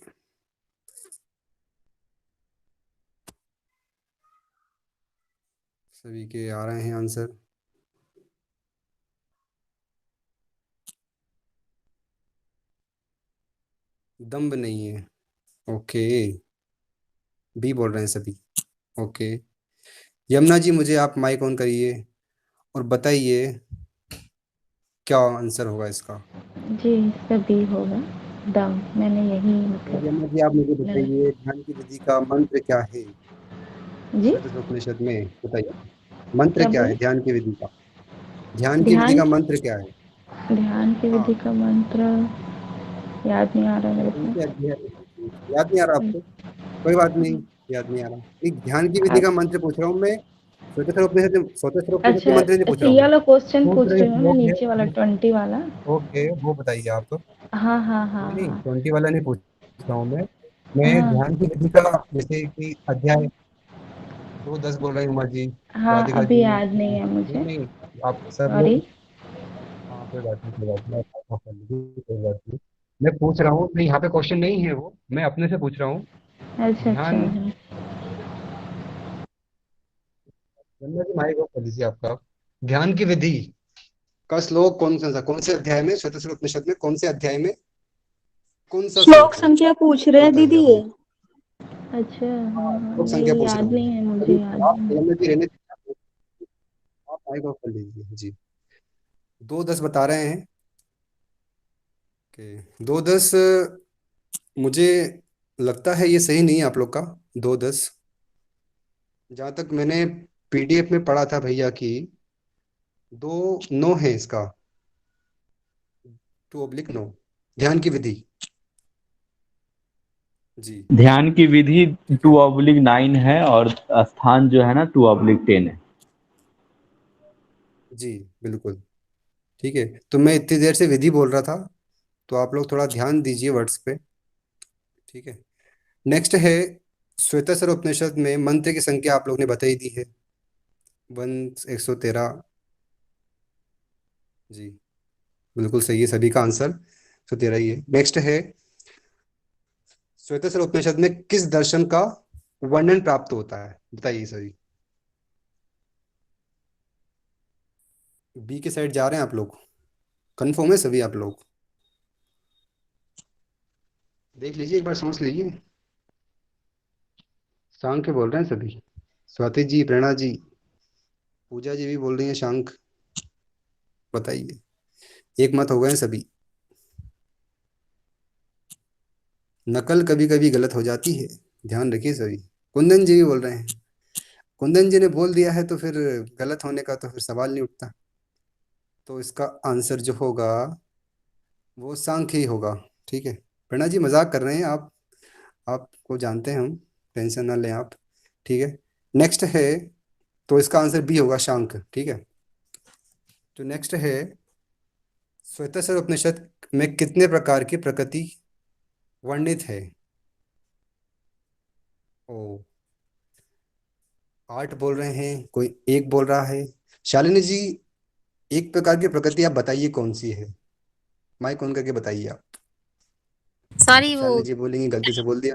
सभी के आ रहे हैं आंसर। दम्ब नहीं है, ओके। बी बोल रहे हैं सभी, ओके। यमुना जी, मुझे आप माइक ऑन करिए और बताइए क्या आंसर होगा इसका। जी, इसका बी होगा। मैंने यही मतलब जन्ना जी आप मुझे लगा बताइए ध्यान की विधि का मंत्र क्या है जी श्वेत उपनिषद में, बताइए मंत्र क्या क्या है बोले ध्यान की विधि का, ध्यान की विधि ध्यान का मंत्र क्या है। ध्यान की हाँ विधि का मंत्र याद नहीं आ रहा मेरे कौन को से अध्याय, याद नहीं आ रहा आपको, कोई बात नहीं, याद नहीं आ रहा, एक ध्यान की विधि आप का मंत्र पूछ रहा हूँ मैं, स्वतंत्र उपनिषद के अच्छा मंत्र नहीं पूछ अच्छा रहा ये हूँ मैं। वाला क्वेश्चन पूछ सूत्र रही हूँ ना श्लोक है नीचे वाला 20 वाला ओके वो बताइए आप। हाँ हाँ हाँ नहीं नहीं हाँ 20 वाला नहीं पूछ रहा हूँ मैं हाँ ध्यान की विधि का, जैसे कि अध्याय 2:10 बोल रही उमा जी, हाँ राधिका अभी जी, याद नहीं है नहीं मुझे नहीं आप सब सॉरी लोग, हाँ कोई बात नहीं, कोई बात नहीं, आप माफ कर लीजिए, कोई बात नहीं। मैं पूछ रहा हूँ नहीं, यहाँ पे क्वेश्चन नहीं है वो, मैं अपने से पूछ रहा हूँ। अच्छा अच्छा ध्यान, हाँ। गंगा जी माइक ऑफ कर लीजिए आपका। ध्यान की विधि का श्लोक कौन सा, कौन से अध्याय में, श्वेत उपनिषद में कौन से अध्याय में कौन सा श्लोक श्लोक है, संख्या पूछ रहे हैं बताइए दीदी आप ये। मुझे। अच्छा हाँ हाँ श्लोक संख्या नहीं पूछ रहा याद हूँ नहीं मैं है मुझे अभी, याद आप नहीं है गंगा जी रहने दीजिए, आप माइक ऑफ कर लीजिए जी। 2:10 बता रहे हैं कि 2:10, मुझे लगता है ये सही नहीं है आप लोग का। 2:10 जहाँ तक मैंने पीडीएफ में पढ़ा था भैया की, 2:9 है इसका, 2/9 ध्यान की विधि जी। ध्यान की विधि ठीक है 2/9 है और स्थान जो है ना 2/10 है। जी बिल्कुल, ठीक है। तो मैं इतनी देर से विधि बोल रहा था, तो आप लोग थोड़ा ध्यान दीजिए वर्ड्स पे, ठीक है। नेक्स्ट है श्वेताश्वर उपनिषद में मंत्र की संख्या आप लोग ने बताई दी है, 113 जी, बिल्कुल सही है, सभी का आंसर 113 ही है। नेक्स्ट है श्वेताश्वर उपनिषद में किस दर्शन का वर्णन प्राप्त होता है, बताइए सभी। बी के साइड जा रहे हैं आप लोग, कंफर्म है सभी आप लोग, देख लीजिए एक बार, सोच लीजिए। सांख्य बोल रहे हैं सभी, स्वाति जी, प्रेरणा जी, पूजा जी भी बोल रही हैं शांख, बताइए, एक मत हो गए हैं सभी। नकल कभी कभी गलत हो जाती है, ध्यान रखिए सभी। कुंदन जी भी बोल रहे हैं, कुंदन जी ने बोल दिया है तो फिर गलत होने का तो फिर सवाल नहीं उठता, तो इसका आंसर जो होगा वो सांख्य ही होगा, ठीक है। प्रणा जी मजाक कर रहे हैं आप, आपको जानते हैं हम, टेंशन ना लें आप, ठीक है। नेक्स्ट है, तो इसका आंसर बी होगा शांख, ठीक है। तो नेक्स्ट है श्वेताश्वर उपनिषद में कितने प्रकार की प्रकृति वर्णित है। ओ 8 बोल रहे हैं, कोई एक बोल रहा है। शालिनी जी, एक प्रकार की प्रकृति आप बताइए कौन सी है, माइक ऑन करके बताइए आप। अब सॉरी वो शालिनी जी बोलेंगी गलती से बोल दिया।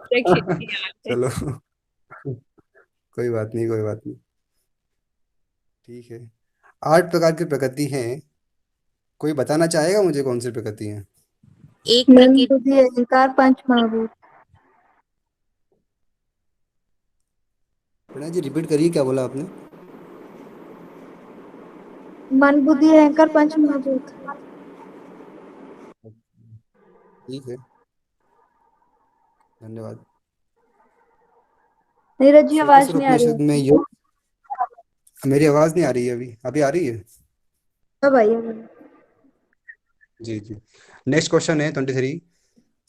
देखिए याद है। चलो कोई बात नहीं, कोई बात नहीं, ठीक है। 8 प्रकार की प्रकृति हैं, कोई बताना चाहेगा मुझे कौन सी प्रकृति है। एक मन प्रकृति बुद्धि अहंकार पंच महाभूत। प्रणय जी रिपीट करिए, क्या बोला आपने। मन बुद्धि अहंकार पंच महाभूत। ठीक है, धन्यवाद। नीरज जी आवाज श्वेताश्वर नहीं आ रही उपनिषद में आपकी। योग, मेरी आवाज नहीं आ रही है अभी, अभी आ रही है अब आई अब आई। जी जी। नेक्स्ट क्वेश्चन है 23,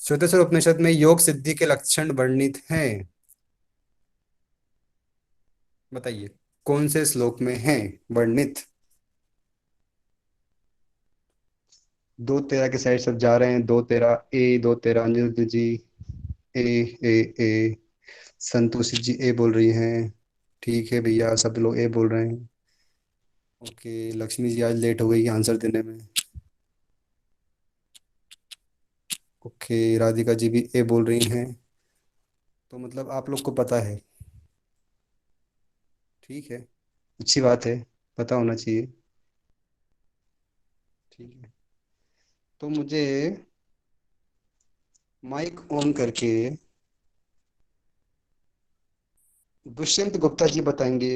श्वेताश्वर उपनिषद में योग सिद्धि के लक्षण वर्णित हैं, बताइए कौन से श्लोक में हैं वर्णित। 2:13 के साइड सब जा रहे हैं, 2:13 ए, 2:13 अनिरुद्ध जी, ए ए ए, संतोषी जी ए बोल रही हैं, ठीक है भैया सब लोग ए बोल रहे हैं। ओके, लक्ष्मी जी आज लेट हो गई आंसर देने में। ओके, राधिका जी भी ए बोल रही हैं, तो मतलब आप लोग को पता है, ठीक है, अच्छी बात है, पता होना चाहिए, ठीक है। तो मुझे माइक ऑन करके दुष्यंत गुप्ता जी बताएंगे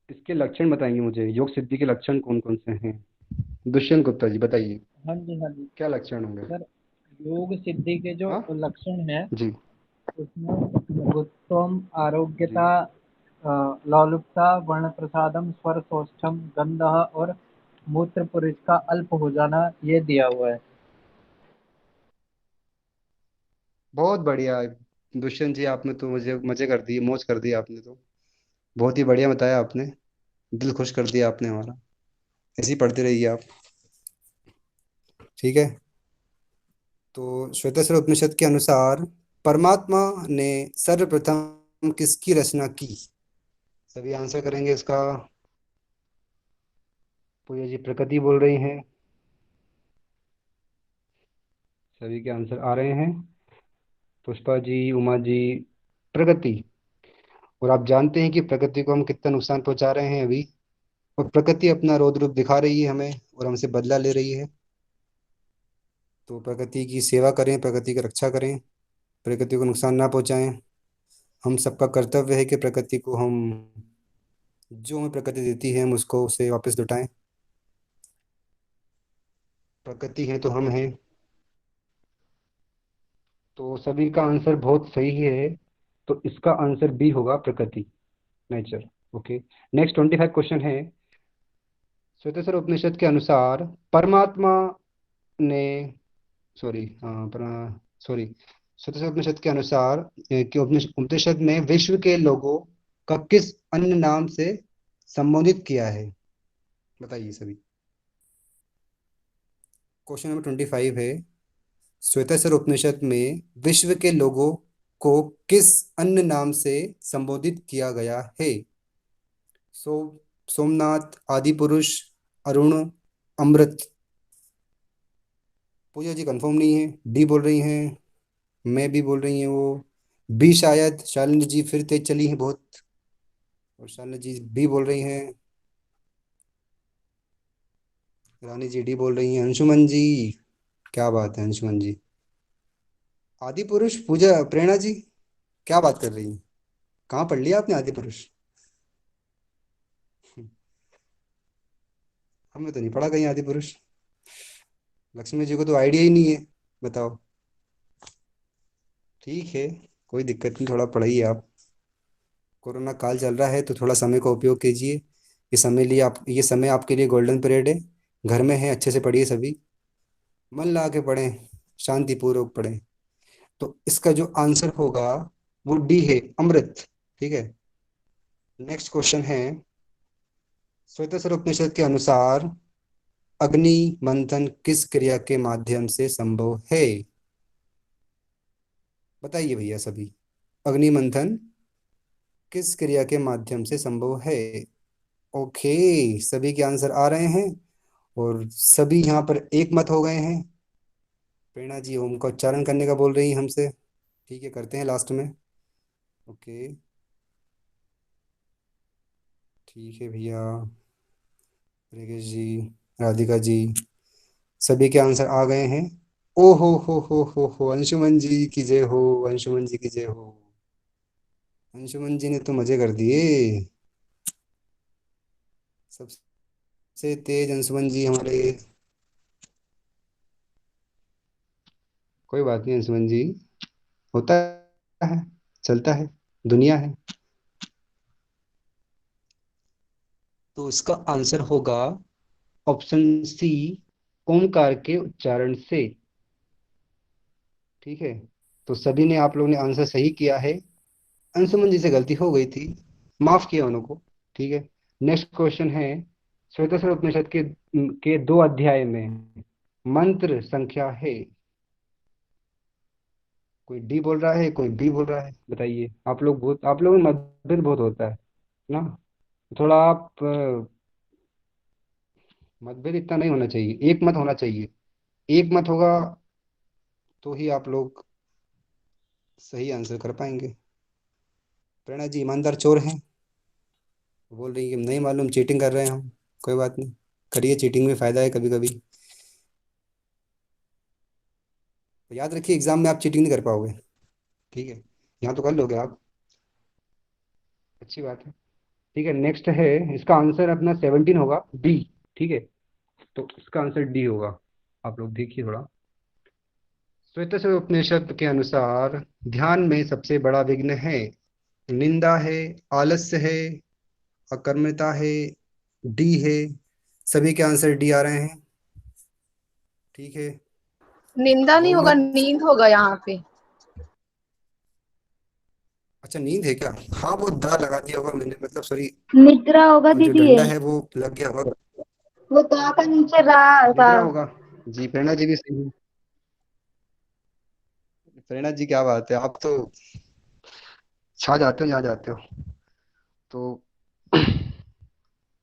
इसके इसके लक्षण बताएंगे मुझे, योग सिद्धि के लक्षण कौन कौन से हैं? दुष्यंत गुप्ता जी बताइए, हाँ जी हाँ जी क्या लक्षण होंगे? सर, योग सिद्धि के जो हाँ लक्षण हैं जी उसमें उत्तम जी। आरोग्यता, लोलुपता, वर्ण प्रसादम, स्वर सौष्ठम, गंधः और मूत्र पुरुष का अल्प हो जाना, ये दिया हुआ है। बहुत बढ़िया दुष्यंत जी, आपने तो मुझे मजे कर दिए, मौज कर दी आपने तो। बहुत ही बढ़िया बताया आपने, दिल खुश कर दिया आपने हमारा। ऐसे ही पढ़ते रहिए आप, ठीक है। तो श्वेताश्वर उपनिषद के अनुसार परमात्मा ने सर्वप्रथम किसकी रचना की? सभी आंसर करेंगे इसका। पूजा जी प्रकृति बोल रही हैं, सभी के आंसर आ रहे हैं। पुष्पा जी, उमा जी, प्रगति। और आप जानते हैं कि प्रकृति को हम कितना नुकसान पहुंचा रहे हैं अभी, और प्रकृति अपना रौद्र रूप दिखा रही है हमें और हमसे बदला ले रही है। तो प्रकृति की सेवा करें, प्रकृति की रक्षा करें, प्रकृति को नुकसान ना पहुंचाएं। हम सबका कर्तव्य है कि प्रकृति को हम, जो हमें प्रकृति देती है हम उसको उसे वापस लौटाएं। प्रकृति है तो हम हैं। तो सभी का आंसर बहुत सही है, तो इसका आंसर बी होगा, प्रकृति, नेचर। ओके, नेक्स्ट 25 क्वेश्चन है। श्वेतेश्वर उपनिषद के अनुसार परमात्मा ने, सॉरी, सॉरी, श्वेतेश्वर उपनिषद के अनुसार कि उपनिषद ने विश्व के लोगों का किस अन्य नाम से संबोधित किया है? बताइए सभी। क्वेश्चन नंबर 25 है, श्वेतेश्वर उपनिषद में विश्व के लोगों को किस अन्य नाम से संबोधित किया गया है? सो सोमनाथ, आदि पुरुष, अरुण, अमृत। पूजा जी कंफर्म नहीं है, डी बोल रही हैं, मैं भी बोल रही हैं वो। बी शायद शालिनी जी फिर तेज चली हैं बहुत, और शालिनी जी बी बोल रही हैं। रानी जी डी बोल रही हैं। अंशुमन जी, क्या बात है अंशुमन जी। आदि पुरुष, पूजा, प्रेरणा जी, क्या बात कर रही हैं? कहाँ पढ़ लिया आपने आदि पुरुष? हमने तो नहीं पढ़ा कहीं आदि पुरुष। लक्ष्मी जी को तो आइडिया ही नहीं है, बताओ। ठीक है, कोई दिक्कत नहीं, थोड़ा पढ़ाइए आप। कोरोना काल चल रहा है तो थोड़ा समय का उपयोग कीजिए। ये समय आपके लिए गोल्डन पीरियड है। घर में है, अच्छे से पढ़िए सभी, मन लगा के पढ़ें, शांतिपूर्वक पढ़ें। तो इसका जो आंसर होगा वो डी है, अमृत। ठीक है, नेक्स्ट क्वेश्चन है। श्वेतेश्वर उपनिषद के अनुसार अग्नि मंथन किस क्रिया के माध्यम से संभव है? बताइए भैया सभी, अग्नि मंथन किस क्रिया के माध्यम से संभव है? ओके, सभी के आंसर आ रहे हैं और सभी यहाँ पर एक मत हो गए हैं। प्रेरणा जी ओम का उच्चारण करने का बोल रही हैं हमसे, ठीक है करते हैं लास्ट में। ओके, ठीक है भैया। रिकेश जी, राधिका जी, सभी के आंसर आ गए हैं। ओ हो, अंशुमन जी की जय हो, अंशुमन जी की जय हो। अंशुमन जी ने तो मजे कर दिए, सबसे तेज अंशुमन जी हमारे। कोई बात नहीं अंशुमन जी, होता है, चलता है, दुनिया है। तो इसका आंसर होगा ऑप्शन सी, ओमकार के उच्चारण से। ठीक है, तो सभी ने, आप लोगों ने आंसर सही किया है। अंशुमन जी से गलती हो गई थी, माफ किया उनको। ठीक है, नेक्स्ट क्वेश्चन है। श्वेतेश्वर उपनिषद के 2 अध्याय में मंत्र संख्या है? कोई डी बोल रहा है, कोई बी बोल रहा है, बताइए। आप लोगों में मतभेद बहुत होता है ना, थोड़ा आप मतभेद इतना नहीं होना चाहिए, एक मत होना चाहिए। एक मत होगा तो ही आप लोग सही आंसर कर पाएंगे। प्रेरणा जी ईमानदार चोर हैं, बोल रही है कि नहीं मालूम, चीटिंग कर रहे हैं हम। कोई बात नहीं, करिए, चीटिंग में फायदा है कभी कभी। तो याद रखिए एग्जाम में आप चीटिंग नहीं कर पाओगे, ठीक है। यहाँ तो कर लोगे आप, अच्छी बात है। ठीक है, नेक्स्ट है, इसका आंसर अपना 17 होगा, डी। ठीक है, तो इसका आंसर डी होगा। आप लोग देखिए थोड़ा। श्वेतकेतु उपनिषद के अनुसार ध्यान में सबसे बड़ा विघ्न है, निंदा है, आलस्य है, अकर्मता है, डी है। सभी के आंसर डी आ रहे हैं। ठीक है, निंदा नहीं होगा, मोहम्मद, नींद होगा यहाँ पे। अच्छा नींद है क्या? हाँ वो दा लगा दिया होगा मैंने, मतलब सॉरी, निद्रा होगा जो दीदी डंडा ये। है वो लग गया होगा। वो दा का नीचे रा रा। निद्रा होगा। जी प्रेरणा जी भी सही है। प्रेरणा जी क्या बात है, आप तो छा जाते हो जहाँ जाते हो। तो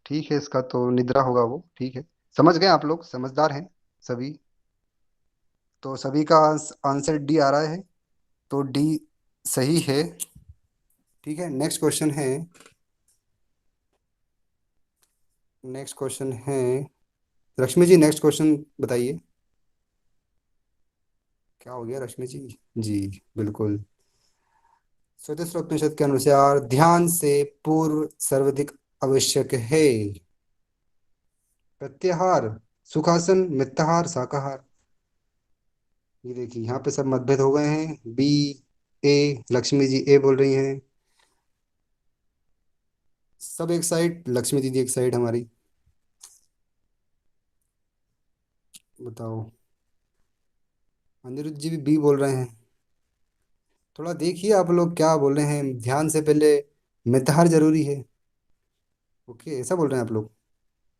ठीक है, इसका तो निद्रा होगा वो। ठीक है, समझ गए आप लोग, समझदार हैं सभी। तो सभी का आंसर डी आ रहा है, तो डी सही है। ठीक है, नेक्स्ट क्वेश्चन है, नेक्स्ट क्वेश्चन है, लक्ष्मी जी नेक्स्ट क्वेश्चन बताइए। क्या हो गया लक्ष्मी जी? जी बिल्कुल। श्वेतकेतु उपनिषद के अनुसार ध्यान से पूर्व सर्वाधिक आवश्यक है, प्रत्याहार, सुखासन, मिथ्याहार, शाकाहार। ये देखिए यहाँ पे सब मतभेद हो गए हैं। बी, ए, लक्ष्मी जी ए बोल रही हैं, सब एक साइड, लक्ष्मी दीदी एक साइड हमारी। बताओ, अनिरुद्ध जी भी बी बोल रहे हैं। थोड़ा देखिए आप लोग क्या बोल रहे हैं, ध्यान से पहले मिथ्याहार जरूरी है। ओके, ऐसा बोल रहे हैं आप लोग।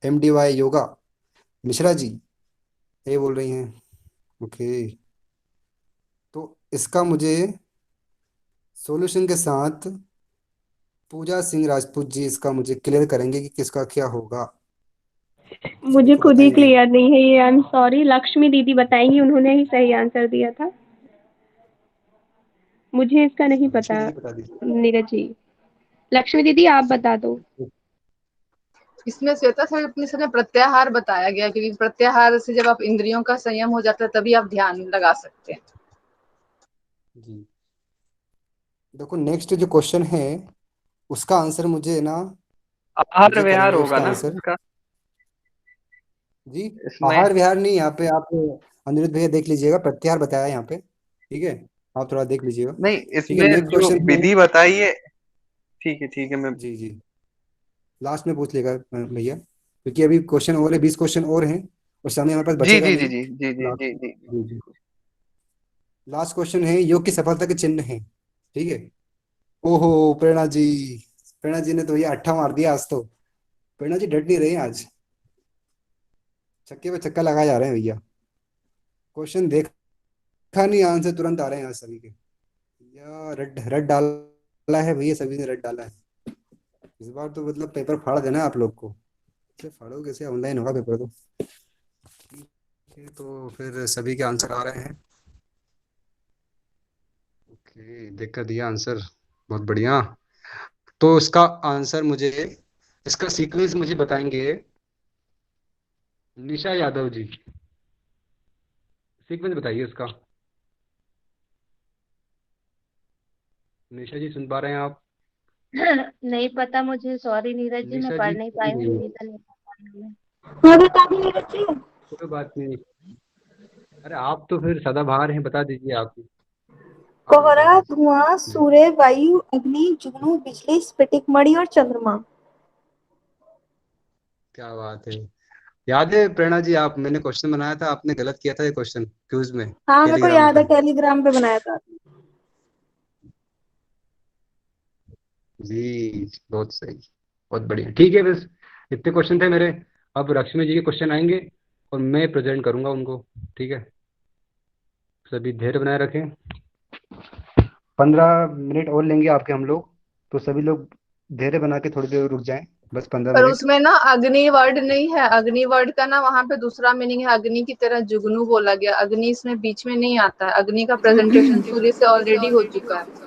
M D Y yoga, Mishra ji ए बोल रही हैं। ओके, तो इसका मुझे सॉल्यूशन के साथ पूजा सिंह राजपूत जी इसका मुझे क्लियर करेंगे कि किसका क्या होगा। सभी मुझे को खुद ही बताइए। क्लियर नहीं है ये, आई एम सॉरी। लक्ष्मी दीदी बताएंगी, उन्होंने ही सही आंसर दिया था। मुझे इसका नहीं लक्ष्मी पता दीदी बता दीजिए। नीरज जी। लक्ष्मी दीदी आप बता दो। इसमें श्वेता उपनिषद में प्रत्याहार बताया गया, क्योंकि प्रत्याहार से जब आप इंद्रियों का संयम हो जाता है तभी आप ध्यान लगा सकते हैं। जी देखो, नेक्स्ट जो क्वेश्चन है उसका आंसर मुझे ना, आहार मुझे विहार करेंगे होगा उसका ना आंसर। इसका जी, इसमें। आहार विहार नहीं, यहाँ पे आप अनिरुद्ध भैया देख लीजिएगा, प्रत्याहार बताया है यहाँ पे। ठीक है, आप थोड़ा देख लीजिएगा। नहीं, ठीक है, इसमें नेक्स्ट जो क्वेश्चन है। विधि बताई है। ठीक है मैं। जी जी, लास्ट में पूछ लेगा भैया, क्योंकि अभी क्वेश्चन और है, 20 क्वेश्चन और हैं और समय हमारे पास जी बचेगा जी जी नहीं। जी जी जी लास्ट, जी जी जी जी, लास्ट क्वेश्चन है, योग की सफलता के चिन्ह है। ठीक है, ओहो प्रेरणा जी, प्रेरणा जी ने तो ये अट्ठा मार दिया आज तो। प्रेरणा जी डट नहीं रही आज, छक्के पे छक्का लगाए जा रहे हैं भैया। क्वेश्चन देखा नहीं, आंसर तुरंत आ रहे हैं आज सभी के। या रट रट डाला है भैया, सभी ने रट डाला है। इस बार तो मतलब पेपर फाड़ देना है आप लोग को। कैसे फाड़ो, कैसे ऑनलाइन होगा पेपर तो। ठीक है, तो फिर सभी के आंसर आ रहे हैं। ओके, देख कर दिया आंसर, बहुत बढ़िया। तो इसका आंसर मुझे, इसका सीक्वेंस मुझे बताएंगे निशा यादव जी। सीक्वेंस बताइए इसका। निशा जी सुन पा रहे हैं आप? नहीं पता मुझे, सॉरी नीरज जी, मैं निशा जी पढ़ नहीं पाई हूँ, नहीं, रीजन नहीं पता मैं। हाँ बता दी नीरज जी। कोई बात नहीं। अरे आप तो फिर सदाबहार हैं, बता दीजिए आप ही। आप बता कोहरा, दीजिए। धुआं, सूर्य, वायु, अग्नि, जुगनू, बिजली, स्फटिक मणि और चंद्रमा। क्या बात है, याद है प्रेरणा जी? आप, मैंने क्वेश्चन बनाया था, आपने गलत किया था ये क्वेश्चन क्विज में, हाँ मेरे को टेलीग्राम याद पे। है, टेलीग्राम पे बनाया था। जी बहुत सही, बहुत बढ़िया। ठीक है, बस इतने क्वेश्चन थे मेरे। अब लक्ष्मी जी के क्वेश्चन आएंगे और मैं प्रेजेंट करूंगा उनको। ठीक है, सभी धैर्य बनाए रखें। 15 मिनट और लेंगे आपके हम लोग, तो सभी लोग धैर्य बना के थोड़ी देर रुक जाएं, बस 15 मिनट। उसमें ना अग्नि वर्ड नहीं है, अग्नि वर्ड का ना वहाँ पे दूसरा मीनिंग है, अग्नि की तरह जुगनू बोला गया। अग्नि इसमें बीच में नहीं आता है, अग्नि का प्रेजेंटेशन सूर्य से ऑलरेडी हो चुका है।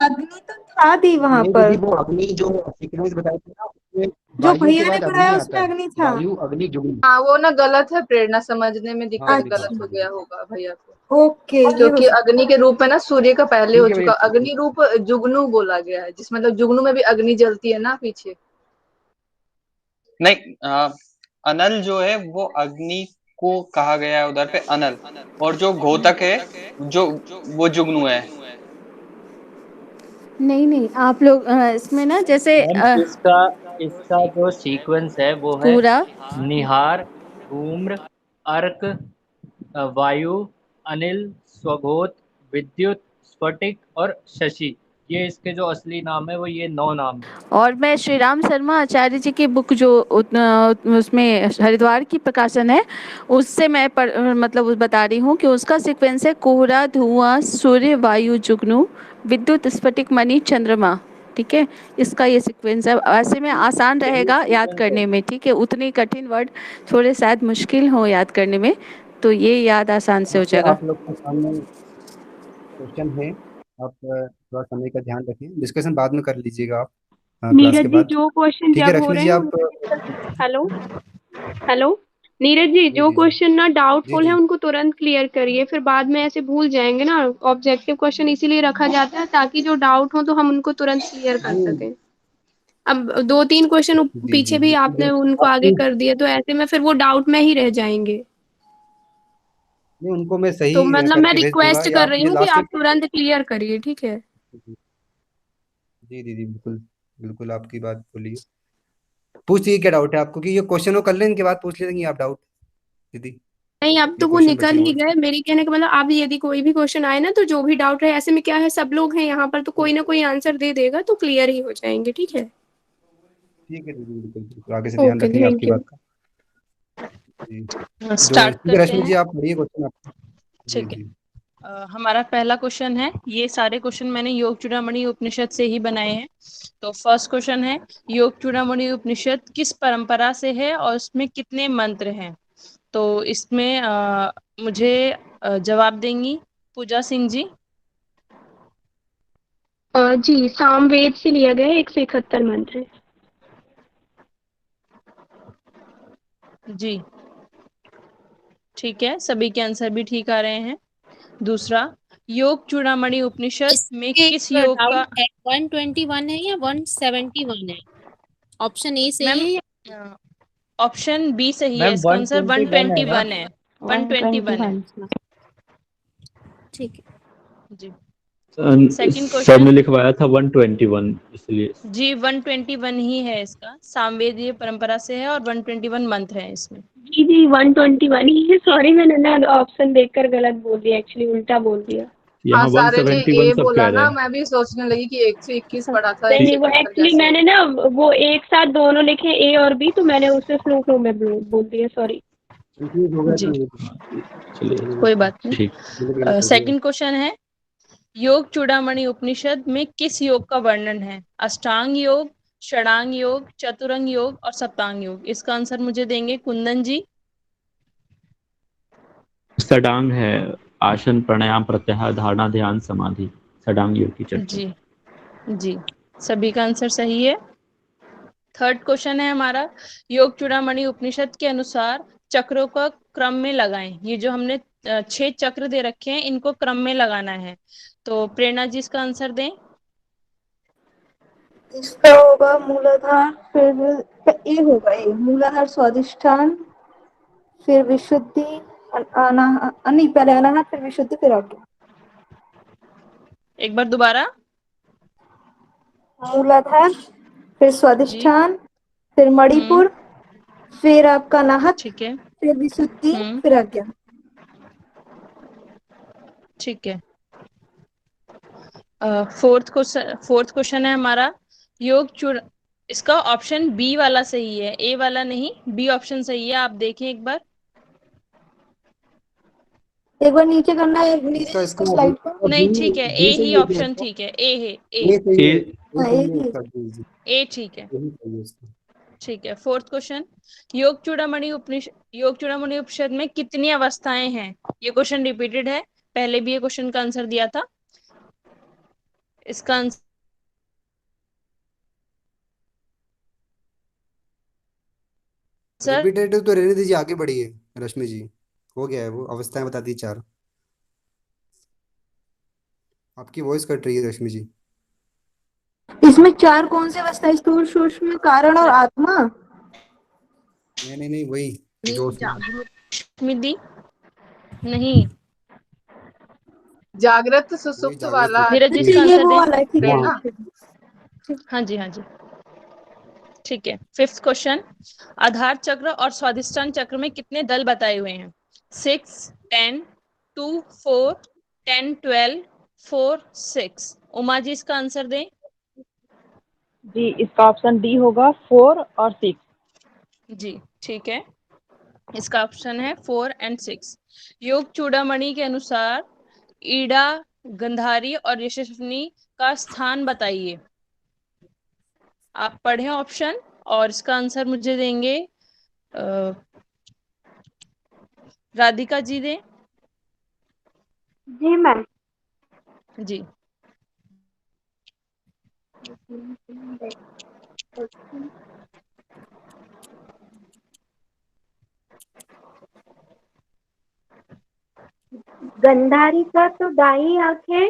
अग्नि तो था दी वहां नहीं पर। दीदी, वो अग्नि जो सीक्वेंस बताई थी ना, उसमें जो वायु के भैया ने बाद अग्नि पढ़ाया आता उसमें है। अग्नि था। वायु अग्नि जुगनू। हाँ वो ना गलत है, प्रेरणा समझने में हाँ दिक्कत जी, गलत अच्छा, हो गया होगा भैया को, ओके, ये हो क्योंकि सकता अग्नि के रूप में ना सूर्य का पहले हो ठीक है भैया, चुका, ठीक है। अग्नि रूप जुगनू बोला गया है, जिस मतलब जुगनू में भी अग्नि जलती है ना पीछे। नहीं, अनल जो है वो अग्नि को कहा गया है उधर पे अनल, और जो घोतक है जो वो जुगनू है। नहीं नहीं, आप लोग इसमें ना जैसे मैम इसका इसका जो सीक्वेंस है वो है पूरा निहार, धूम्र, अर्क, वायु, अनिल, स्वगोत, विद्युत, स्फटिक और शशि। ये इसके जो असली नाम है वो ये 9 नाम है। और मैं श्री राम शर्मा आचार्य जी की बुक जो उसमें हरिद्वार की प्रकाशन है, उससे मैं मतलब बता रही हूँ कि उसका सीक्वेंस है कोहरा, धुआं, सूर्य, वायु, जुगनू, विद्युत, स्फटिक, मणि, चंद्रमा। ठीक है, इसका ये सीक्वेंस है। ऐसे में आसान यही रहेगा याद सीक्वेंस है। करने में। ठीक है, उतनी कठिन वर्ड थोड़े शायद मुश्किल हो याद करने में, तो ये याद आसान से हो ठीक है, जाएगा। आप लोग के सामने क्वेश्चन है। आप थोड़ा समय का ध्यान रखें, डिस्कशन बाद में कर लीजिएगा आप क्लास के नीरज जी बाद। जो क्वेश्चन ठीक है, जब हो रश्मि रहे जी हैं आप हेलो हेलो, नीरज जी जी जो जी जी क्वेश्चन ना जी डाउटफुल है जी उनको तुरंत क्लियर करिए, फिर बाद में ऐसे भूल जाएंगे ना। ऑब्जेक्टिव क्वेश्चन इसीलिए रखा जाता है ताकि जो डाउट हो तो हम उनको तुरंत क्लियर कर जी सकें। अब 2-3 क्वेश्चन जी पीछे जी भी बिल्कुल आपने भैया। उनको आप आगे कर दिए, तो ऐसे में फिर वो डाउट में ही रह जाएंगे। नहीं, उनको मैं तो सही मतलब मैं करके भेज दूंगा, रिक्वेस्ट या कर आप रही ये हूँ कि लास्ट आप तुरंत क्लियर करिए, ठीक है। जी जी जी बिल्कुल बिल्कुल, आपकी बात बोलिए। पूछिए क्या डाउट है आपको, कि ये क्वेश्चन को कर लें, इनके बाद पूछ लेंगे आप डाउट दीदी। नहीं, अब ये तो वो क्वेश्चन निकल बचे ही हुए। गए। मेरी कहने का मतलब अब यदि कोई भी क्वेश्चन आए ना, तो जो भी डाउट है, ऐसे में क्या है सब लोग हैं यहाँ पर, तो कोई ना कोई आंसर दे देगा, तो क्लियर ही हो जाएंगे, ठीक है। ठीक है दीदी, बिल्कुल बिल्कुल, आगे से ध्यान ओके, रखेंगे आपकी थैंक यू। बात का। जी, जो स्टार्ट ठीक है करते रश्मि हैं। जी, आप पढ़िए क्वेश्चन आप। जी ठीक है। जी हमारा पहला क्वेश्चन है, ये सारे क्वेश्चन मैंने योग चूड़ामणि उपनिषद से ही बनाए हैं। तो फर्स्ट क्वेश्चन है, योग चूड़ामणि उपनिषद किस परंपरा से है और उसमें कितने मंत्र हैं? तो इसमें मुझे जवाब देंगी पूजा सिंह जी। जी, सामवेद से लिया गया है, 171 मंत्र है। जी ठीक है, सभी के आंसर भी ठीक आ रहे हैं। दूसरा, योग चूड़ामणि उपनिषद में इसमें किस एक योग का? डाउट है, 121 है या 171 है? ऑप्शन ए सही मैम है या ऑप्शन बी सही है, मैम इसका आंसर 121 है ना? 121 है। 121 है 121। ठीक है। जी। Second sir question. ने लिखवाया था 121, इसलिए। जी 121 ही है इसका, सामवेदीय परंपरा से है और 121 मंत्र है इसमें। जी जी, 121 ही है। सॉरी, मैंने ना ऑप्शन देखकर गलत बोल दिया, एक्चुअली उल्टा बोल दिया। हाँ यहाँ सारे ने 171 ए सब बोला कह रहे ना, हैं। मैं भी सोचने लगी कि 121 पढ़ा था, नहीं नहीं, वो 171 एक्चुअली कैसे मैंने हो ना वो एक साथ दोनों लिखे ए और बी, तो मैंने उससे फ्लो फ्लो में बोल दिया, सॉरी। कंफ्यूज हो गया जी था। चलिए कोई बात ठीक। नहीं। सेकंड क्वेश्चन है, योग चूड़ामणि उपनिषद में किस योग का वर्णन है? अष्टांग योग, षडांग योग, चतुरंग योग और सप्तांग योग। इसका आंसर मुझे देंगे कुंदन जी। षडांग है, आसन, प्राणायाम, प्रत्याहार, धारणा, ध्यान, समाधि। षडांग योग की चर्चा। जी जी, सभी का आंसर सही है। थर्ड क्वेश्चन है हमारा, योग चूड़ामणि उपनिषद के अनुसार चक्रों का क्रम में लगाएं। ये जो हमने 6 चक्र दे रखे हैं, इनको क्रम में लगाना है। तो प्रेरणा जी इसका आंसर दें। इसका होगा मूलाधार, फिर ए होगा, ए मूलाधार, स्वादिष्ठान, फिर विशुद्धि, नहीं, पहले अनाहत, फिर विशुद्धि, फिर आज्ञा। एक बार दोबारा। मूलाधार, फिर जी स्वादिष्ठान, फिर मणिपुर, फिर आपका अनाहत, ठीक है। फिर विशुद्धि, फिर आज्ञा। ठीक है। फोर्थ क्वेश्चन है हमारा, योग चूड़ इसका ऑप्शन बी वाला सही है, ए वाला नहीं, बी ऑप्शन सही है, आप देखें एक बार। एक बार नीचे करना है इसका नीचे इसका स्लाइड पर। नहीं ठीक है, ए बी ही सही है क्या ऑप्शन इसका? ठीक है, ए है, ए सही है, ए ए हाँ, सही एक है ही इसका, जी जी, ए ठीक है। यही सही है इसका। ठीक है। फोर्थ क्वेश्चन, योग चूड़ामणि उपनिषद में कितनी अवस्थाएं हैं? ये क्वेश्चन रिपीटेड है, पहले भी ये क्वेश्चन का आंसर दिया था। इसका आंसर सर रिपीटेटिव तो रहने दीजिए, आगे बढ़िए रश्मि जी। हो गया है वो, अवस्थाएं बता दी 4। आपकी वॉइस कट रही है रश्मि जी। इसमें 4 कौन से अवस्था है? स्थूल, सूक्ष्म, कारण और आत्मा। नहीं नहीं नहीं, वही जो उसमें दी नहीं, जागृत वही सुसुप्त जागृत वाला नीरज जी सुषुप्ति। इसका ये आंसर वो दें। वाला है, ठीक है है ना? हाँ जी, हाँ जी, ठीक है। 5th क्वेश्चन, आधार चक्र और स्वादिष्टान चक्र में कितने दल बताए हुए हैं? 6, 10, 2, 4, 10, 12, 4, 6। उमा जी इसका आंसर दें। जी, इसका ऑप्शन डी होगा 4 और 6। जी ठीक है, इसका ऑप्शन है 4 and 6। योग चूड़ामणि के अनुसार ईड़ा, गंधारी और यशस्विनी का स्थान बताइए। आप पढ़ें ऑप्शन और इसका आंसर मुझे देंगे राधिका जी दें। जी मैम। जी गंधारी का तो दाई आंख है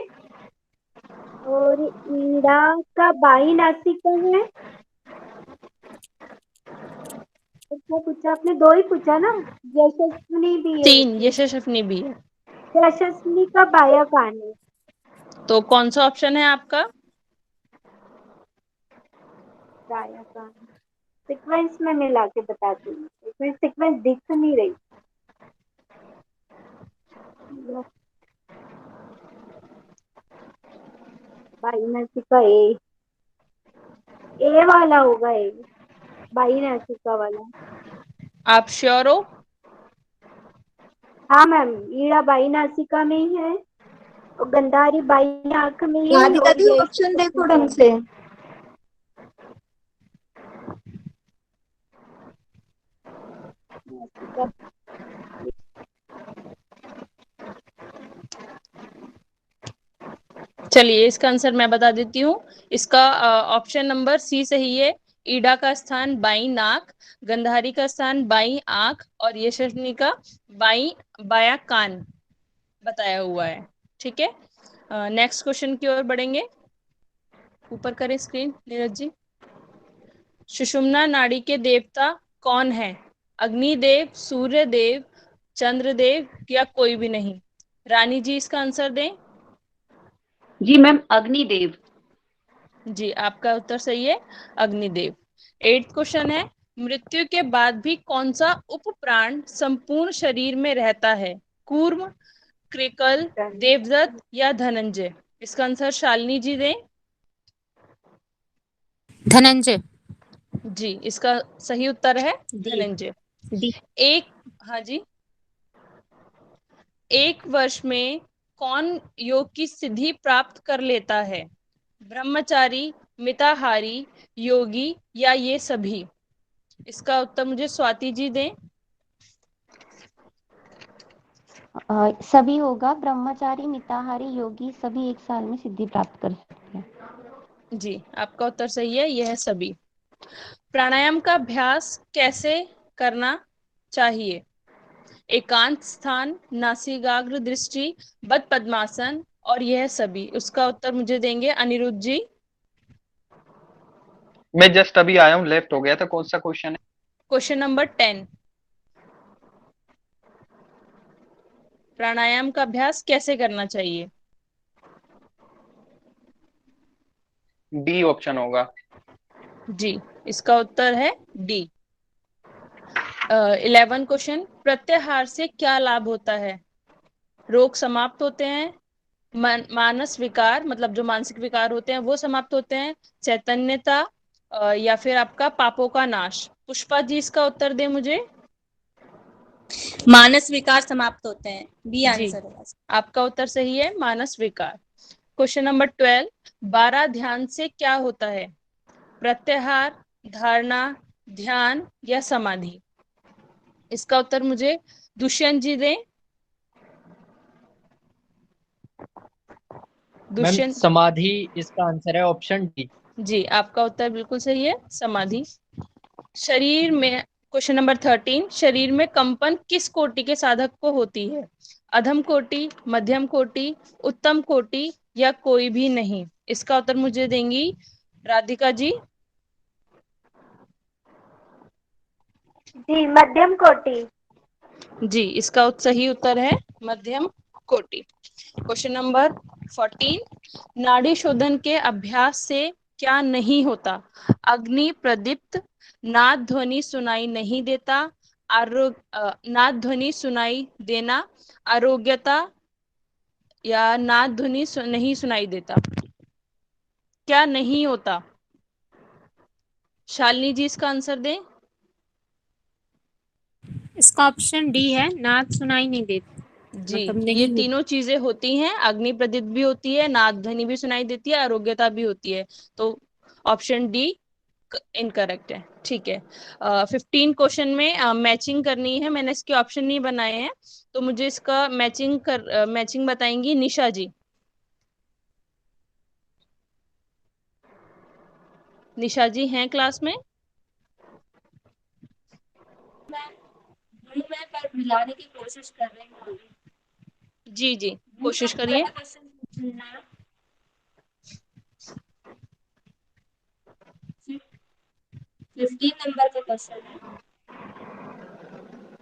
और ईड़ा का बाई नासिका है। और क्या पूछा आपने? 2 ही पूछा ना? यशस्विनी भी है 3, उसमें। यशस्विनी भी है। यशस्विनी का बाया कान है। तो कौन सा ऑप्शन है आपका? बाया कान। सीक्वेंस में मिला के बताती हूँ, इसमें सीक्वेंस दिख नहीं रही। बाई नासिका ए वाला होगा, ए बाई नासिका वाला। आप श्योर हो? हाँ मैम, ईड़ा बाई नासिका में ही है और गंधारी बाई आंख में ही है राधिका और दी ये ऑप्शन देखो ढंग से। चलिए इसका आंसर मैं बता देती हूँ। इसका ऑप्शन नंबर सी सही है। ईड़ा का स्थान बाई नाक, गंधारी का स्थान बाई आंख और यशस्विनी का बाया कान बताया हुआ है। ठीक है, नेक्स्ट क्वेश्चन की ओर बढ़ेंगे। ऊपर करें स्क्रीन नीरज जी। सुषुम्ना नाड़ी के देवता कौन है? अग्निदेव, सूर्यदेव, चंद्रदेव या कोई भी नहीं? रानी जी इसका आंसर दें। जी मैम, अग्निदेव। जी आपका उत्तर सही है, अग्निदेव। 8th क्वेश्चन है, मृत्यु के बाद भी कौन सा उपप्राण संपूर्ण शरीर में रहता है? कूर्म, कृकल, देवदत्त या धनंजय? इसका आंसर शालिनी जी दें। धनंजय। जी इसका सही उत्तर है धनंजय। हाँ जी, एक वर्ष में कौन योग की सिद्धि प्राप्त कर लेता है? ब्रह्मचारी, मिताहारी, योगी या ये सभी? इसका उत्तर मुझे स्वाति जी दें। सभी होगा, ब्रह्मचारी, मिताहारी, योगी सभी एक साल में सिद्धि प्राप्त कर सकते हैं। जी आपका उत्तर सही है, यह है सभी। प्राणायाम का अभ्यास कैसे करना चाहिए? एकांत स्थान, नासिकाग्र दृष्टि, बद पद्मासन और यह सभी? उसका उत्तर मुझे देंगे अनिरुद्ध जी। मैं जस्ट अभी आया हूँ, लेफ्ट हो गया था। कौन सा क्वेश्चन है? क्वेश्चन नंबर 10, प्राणायाम का अभ्यास कैसे करना चाहिए? डी ऑप्शन होगा। जी इसका उत्तर है डी। 11 क्वेश्चन, प्रत्याहार से क्या लाभ होता है? रोग समाप्त होते हैं, मानस विकार मतलब जो मानसिक विकार होते हैं वो समाप्त होते हैं, चैतन्यता या फिर आपका पापों का नाश? पुष्पा जी इसका उत्तर दे मुझे। मानस विकार समाप्त होते हैं, बी आंसर होगा। आपका उत्तर सही है, मानस विकार। क्वेश्चन नंबर 12, 12 ध्यान से क्या होता है? प्रत्याहार, धारणा, ध्यान या समाधि? इसका उत्तर मुझे दुष्यंत जी दें। मैम समाधि इसका आंसर है, ऑप्शन डी। जी आपका उत्तर बिल्कुल सही है, समाधि। शरीर में क्वेश्चन नंबर 13, शरीर में कंपन किस कोटि के साधक को होती है? अधम कोटि, मध्यम कोटि, उत्तम कोटि या कोई भी नहीं? इसका उत्तर मुझे देंगी राधिका जी। जी मध्यम कोटि। जी, इसका सही उत्तर है मध्यम कोटि। क्वेश्चन नंबर 14, नाड़ी शोधन के अभ्यास से क्या नहीं होता? अग्नि प्रदीप्त, नाद ध्वनि सुनाई नहीं देता, नाद ध्वनि सुनाई देना, आरोग्यता या नाद ध्वनि नहीं सुनाई देता? क्या नहीं होता? शालिनी जी इसका आंसर दें। इसका ऑप्शन डी है, नाद सुनाई नहीं देती, जी, मतलब ये नहीं होती। तीनों चीजें होती हैं, अग्नि प्रदीप्त भी होती है, नाद ध्वनि भी सुनाई देती है, आरोग्यता भी होती है। तो ऑप्शन डी इनकरेक्ट है। ठीक है। 15 क्वेश्चन में मैचिंग करनी है, मैंने इसके ऑप्शन नहीं बनाए हैं, तो मुझे इसका मैचिंग बताएंगी निशा जी। निशा जी हैं क्लास में? मैं पर मिलाने की कोशिश कर रही हूँ। जी जी, कोशिश करिए। 15 नंबर का क्वेश्चन है।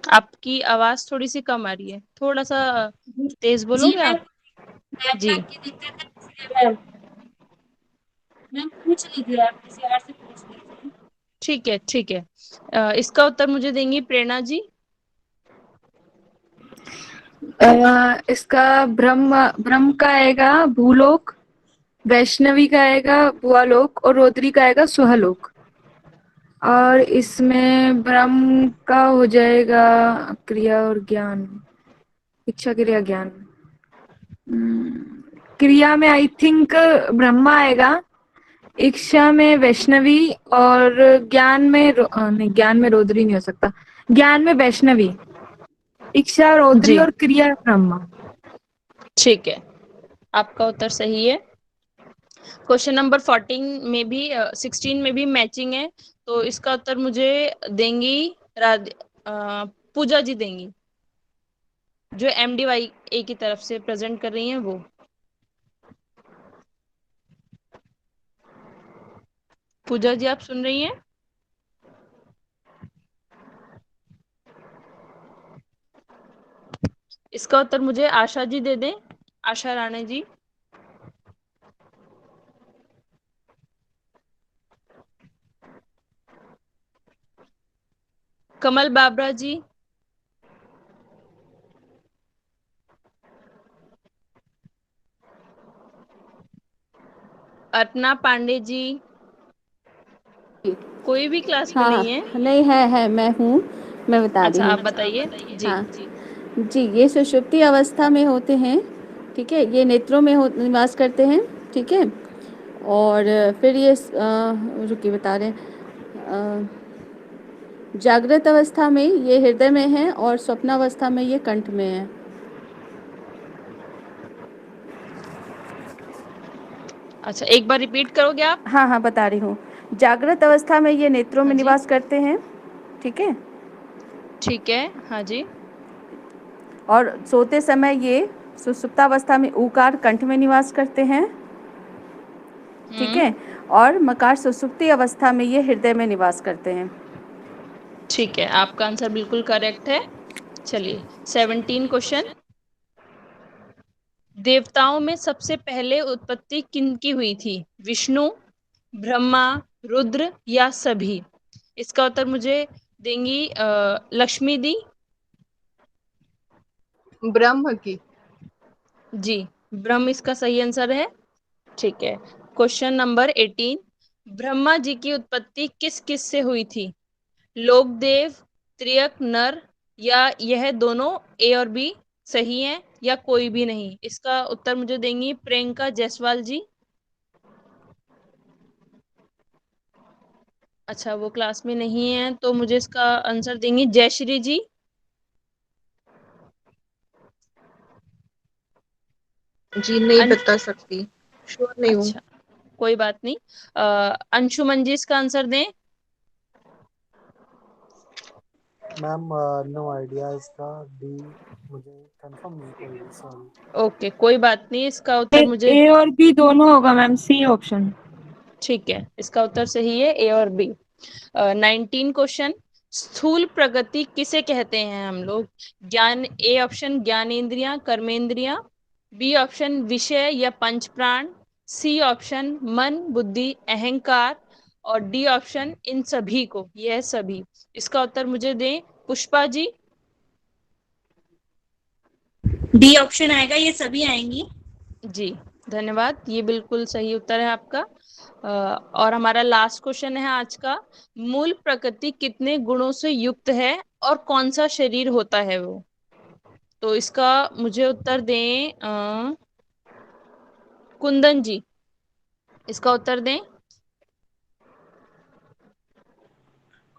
आपकी आवाज थोड़ी सी कम आ रही है, थोड़ा सा तेज जी बोलोगे मैम, आप? जी नेटवर्क की दिक्कत है इसलिए मैम पूछ लीजिए, आप किसी और से पूछ लीजिए। ठीक है, ठीक है। इसका उत्तर मुझे देंगी प्रेरणा जी। इसका ब्रह्म ब्रह्म का आएगा भूलोक, वैष्णवी का आएगा भुआलोक और रोद्री का आएगा सुहलोक। और इसमें ब्रह्म का हो जाएगा क्रिया और ज्ञान, इच्छा क्रिया ज्ञान। क्रिया में आई थिंक ब्रह्मा आएगा, इच्छा में वैष्णवी और ज्ञान में नहीं, ज्ञान में रोद्री नहीं हो सकता, ज्ञान में वैष्णवी, इच्छा रोद्री जी। और क्रिया ब्रह्मा। ठीक है, आपका उत्तर सही है। क्वेश्चन नंबर 16 में भी मैचिंग है, तो इसका उत्तर मुझे देंगी पूजा जी देंगी, जो MDYA की तरफ से प्रेजेंट कर रही हैं वो। पूजा जी आप सुन रही हैं? इसका उत्तर मुझे आशा जी दे दें, आशा राणे जी। कमल बाबरा जी। अर्पना पांडे जी। कोई भी क्लास में हाँ नहीं है? नहीं है, मैं हूँ, मैं बता रही अच्छा, हूँ। आप बताइए जी। हाँ जी, ये सुषुप्ति अवस्था में होते हैं, ठीक है, ये नेत्रों में निवास करते हैं, ठीक है। और फिर ये रुकिए बता रहे हैं, जागृत अवस्था में ये हृदय में है और स्वप्नावस्था में ये कंठ में है। अच्छा, एक बार रिपीट करोगे आप? हाँ बता रही हूँ। जागृत अवस्था में ये नेत्रों में निवास करते हैं, ठीक है। ठीक है, हाँ जी। और सोते समय ये सुषुप्तावस्था में ऊकार कंठ में निवास करते हैं, ठीक है। और मकार सुषुप्ति अवस्था में ये हृदय में निवास करते हैं। ठीक है, आपका आंसर बिल्कुल करेक्ट है। चलिए 17 क्वेश्चन, देवताओं में सबसे पहले उत्पत्ति किनकी हुई थी? विष्णु, ब्रह्मा, रुद्र या सभी? इसका उत्तर मुझे देंगी लक्ष्मी दी। ब्रह्म की। जी, ब्रह्म इसका सही आंसर है। ठीक है। क्वेश्चन नंबर 18, ब्रह्मा जी की उत्पत्ति किस किस से हुई थी? लोकदेव, त्रियक नर या यह दोनों ए और बी सही है या कोई भी नहीं? इसका उत्तर मुझे देंगी प्रियंका जायसवाल जी। अच्छा, वो क्लास में नहीं है, तो मुझे इसका आंसर देंगी जयश्री जी। जी नहीं बता सकती, श्योर नहीं हूँ। अच्छा, कोई बात नहीं। अंशुमन जी इसका आंसर दें। मैम नो आइडिया इसका, डी मुझे कंफर्म नहीं कोई भी, सॉरी। ओके, कोई बात नहीं, इसका उत्तर मुझे ए और बी दोनों होगा मैम, सी ऑप्शन। ठीक है, इसका उत्तर सही है, ए और बी। 19 क्वेश्चन, स्थूल प्रगति किसे कहते हैं हम लोग? ज्ञान, ए ऑप्शन ज्ञानेंद्रियां, कर्मेंद्रियां, बी ऑप्शन विषय या पंच प्राण, सी ऑप्शन मन, बुद्धि, अहंकार, और डी ऑप्शन इन सभी को, यह सभी। इसका उत्तर मुझे दें पुष्पा जी। डी ऑप्शन आएगा, ये सभी आएंगी। जी धन्यवाद, ये बिल्कुल सही उत्तर है आपका। और हमारा लास्ट क्वेश्चन है आज का, मूल प्रकृति कितने गुणों से युक्त है और कौन सा शरीर होता है वो? तो इसका मुझे उत्तर दें कुंदन जी, इसका उत्तर दें।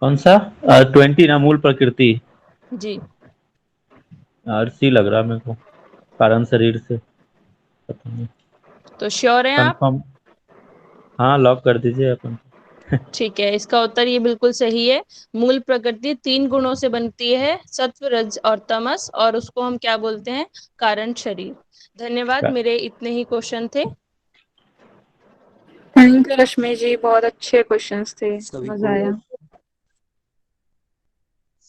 कौन सा? 20 ना, मूल प्रकृति। जी सी लग रहा है मेरे को, कारण शरीर से, पता नहीं। तो श्योर हैं आप? कंफर्म, हाँ लॉक कर दीजिए अपन। ठीक है, इसका उत्तर ये बिल्कुल सही है। मूल प्रकृति 3 गुणों से बनती है, सत्व, रज और तमस, और उसको हम क्या बोलते हैं? कारण शरीर। धन्यवाद, मेरे इतने ही क्वेश्चन थे। थैंक यू रश्मि जी, बहुत अच्छे क्वेश्चंस थे, सभी मजा को आया।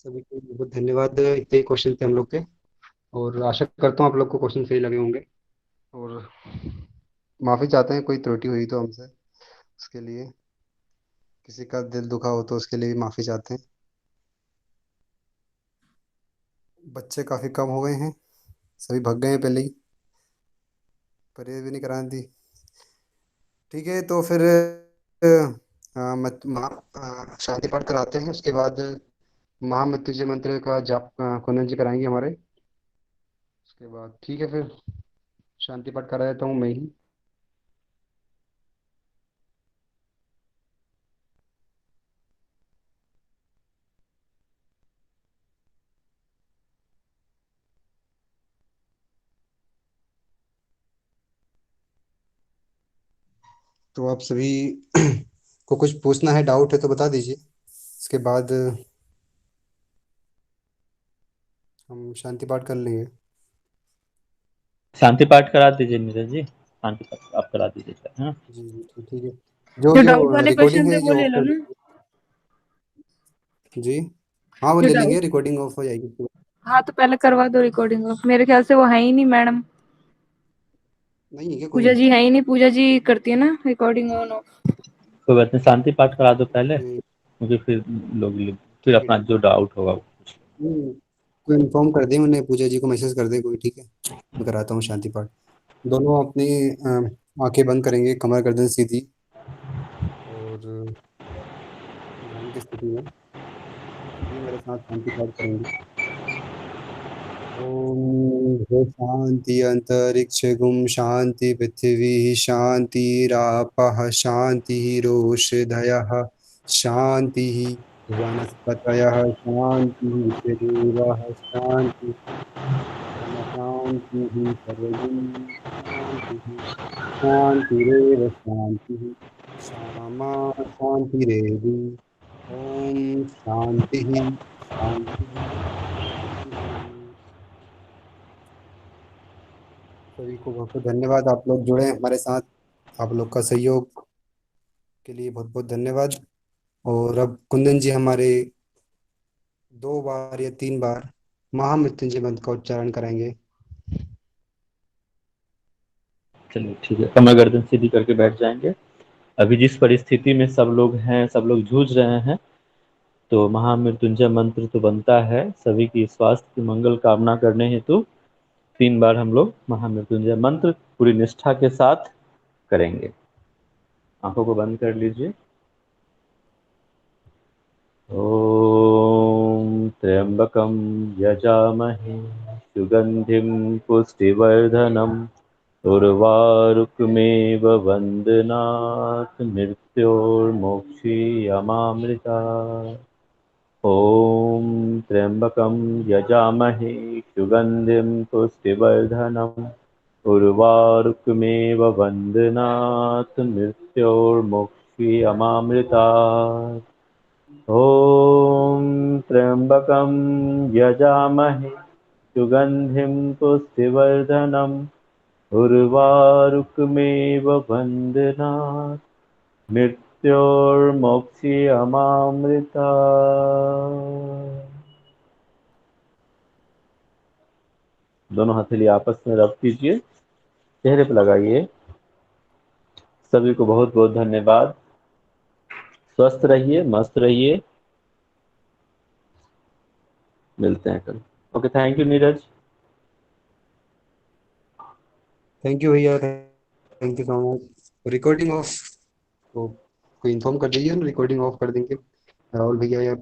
बहुत धन्यवाद। इतने क्वेश्चन थे हम लोग के, और आशा करता हूँ आप लोग को क्वेश्चन सही लगे होंगे, और माफ़ी चाहते हैं कोई त्रुटि हुई तो हमसे, उसके लिए किसी का दिल दुखा हो तो उसके लिए भी माफ़ी चाहते हैं। बच्चे काफ़ी कम हो गए हैं, सभी भाग गए हैं पहले ही, परहेज भी नहीं कराने दी। ठीक है, तो फिर शांति पाठ कराते हैं, उसके बाद महामृत्युंजय मंत्र का जाप कुंदन जी कराएंगे हमारे। उसके बाद ठीक है, फिर शांति पाठ करा देता हूँ मैं ही। तो आप सभी को कुछ पूछना है, डाउट है तो बता दीजिए, इसके बाद हम शांति पाठ कर लेंगे। शांति पाठ करा दीजिए नीरज जी, शांति पाठ आप करा दीजिए, है ना? जी जी, तो ठीक है। जो जो जो डाउट वाले रिकॉर्डिंग क्वेश्चन थे है वो ये ले ऑफ लो कर ना। दीजिए। जी हाँ, वो जो ले डाउट, लेंगे, रिकॉर्डिंग ऑफ हो जाएगी तो। हाँ तो पहले करवा दो रिकॉर्डिंग। मेरे ख्याल से वो है ही नहीं मैडम, नहीं है क्या पूजा कोई? जी है ही नहीं, पूजा जी करती है ना रिकॉर्डिंग ऑन ऑफ। कोई बात नहीं, शांति पाठ करा दो पहले, ओके, मुझे फिर फिर ठीक है अपना ठीक जो डाउट होगा वो पूछ है। कोई इन्फॉर्म कर दें उन्हें, पूजा जी को मैसेज कर दें कोई, ठीक है, मैं कराता हूँ शांति पाठ। दोनों अपनी आंखें बंद करेंगे, कमर गर्दन सीधी, और ध्यान की स्थिति में सभी मेरे साथ शांति पाठ करेंगे। ओम ह्रैं शांति अंतरिक्ष गुम शांति पृथ्वी शांतिरापः शांतिरोषधयः शांतिः वनस्पतयः शांतिः देवाः शांति परम शांतिः सर्वं शांतिः शांतिरेव शांतिः क्षमा शांतिरेधि। ओम शांतिः शांतिः शांतिः। सभी को बहुत बहुत धन्यवाद, आप लोग जुड़े हमारे साथ, आप लोग का सहयोग के लिए बहुत बहुत धन्यवाद। और अब कुंदन जी हमारे 2 बार या 3 बार महामृत्युंजय मंत्र का उच्चारण कराएंगे। चलिए ठीक है, कमर गर्दन सीधी करके बैठ जाएंगे। अभी जिस परिस्थिति में सब लोग हैं, सब लोग जूझ रहे हैं, तो महामृत्युंजय मंत्र तो बनता है, सभी की स्वास्थ्य की मंगल कामना करने हेतु 3 बार हम लोग महामृत्युंजय मंत्र पूरी निष्ठा के साथ करेंगे। आंखों को बंद कर लीजिए। ओम त्र्यंबकम यजामहे सुगंधिम पुष्टिवर्धनम उर्वारुकमेव वन्दनात् मृत्योर्मोक्षीयमामृतात्। ॐ त्र्यंबकं यजामहे सुगन्धिं पुष्टिवर्धनम् उर्वारुकमेव वन्दनात् मृत्योर्मोक्षीयमामृतात्। ॐ त्र्यम्बकं यजामहे सुगन्धिं पुष्टिवर्धनम् उर्वारुकमेव वन्दनात् मृत्योर्मोक्ष्यमामृता। दोनों हथेली आपस में रब कीजिए, चेहरे पर लगाइए। सभी को बहुत बहुत धन्यवाद। स्वस्थ रहिए, मस्त रहिए। मिलते हैं कल। Okay, thank you Neeraj. Thank you भैया, thank you so much. Recording off को इन्फॉर्म कर दीजिए ना, रिकॉर्डिंग ऑफ कर देंगे राहुल भैया या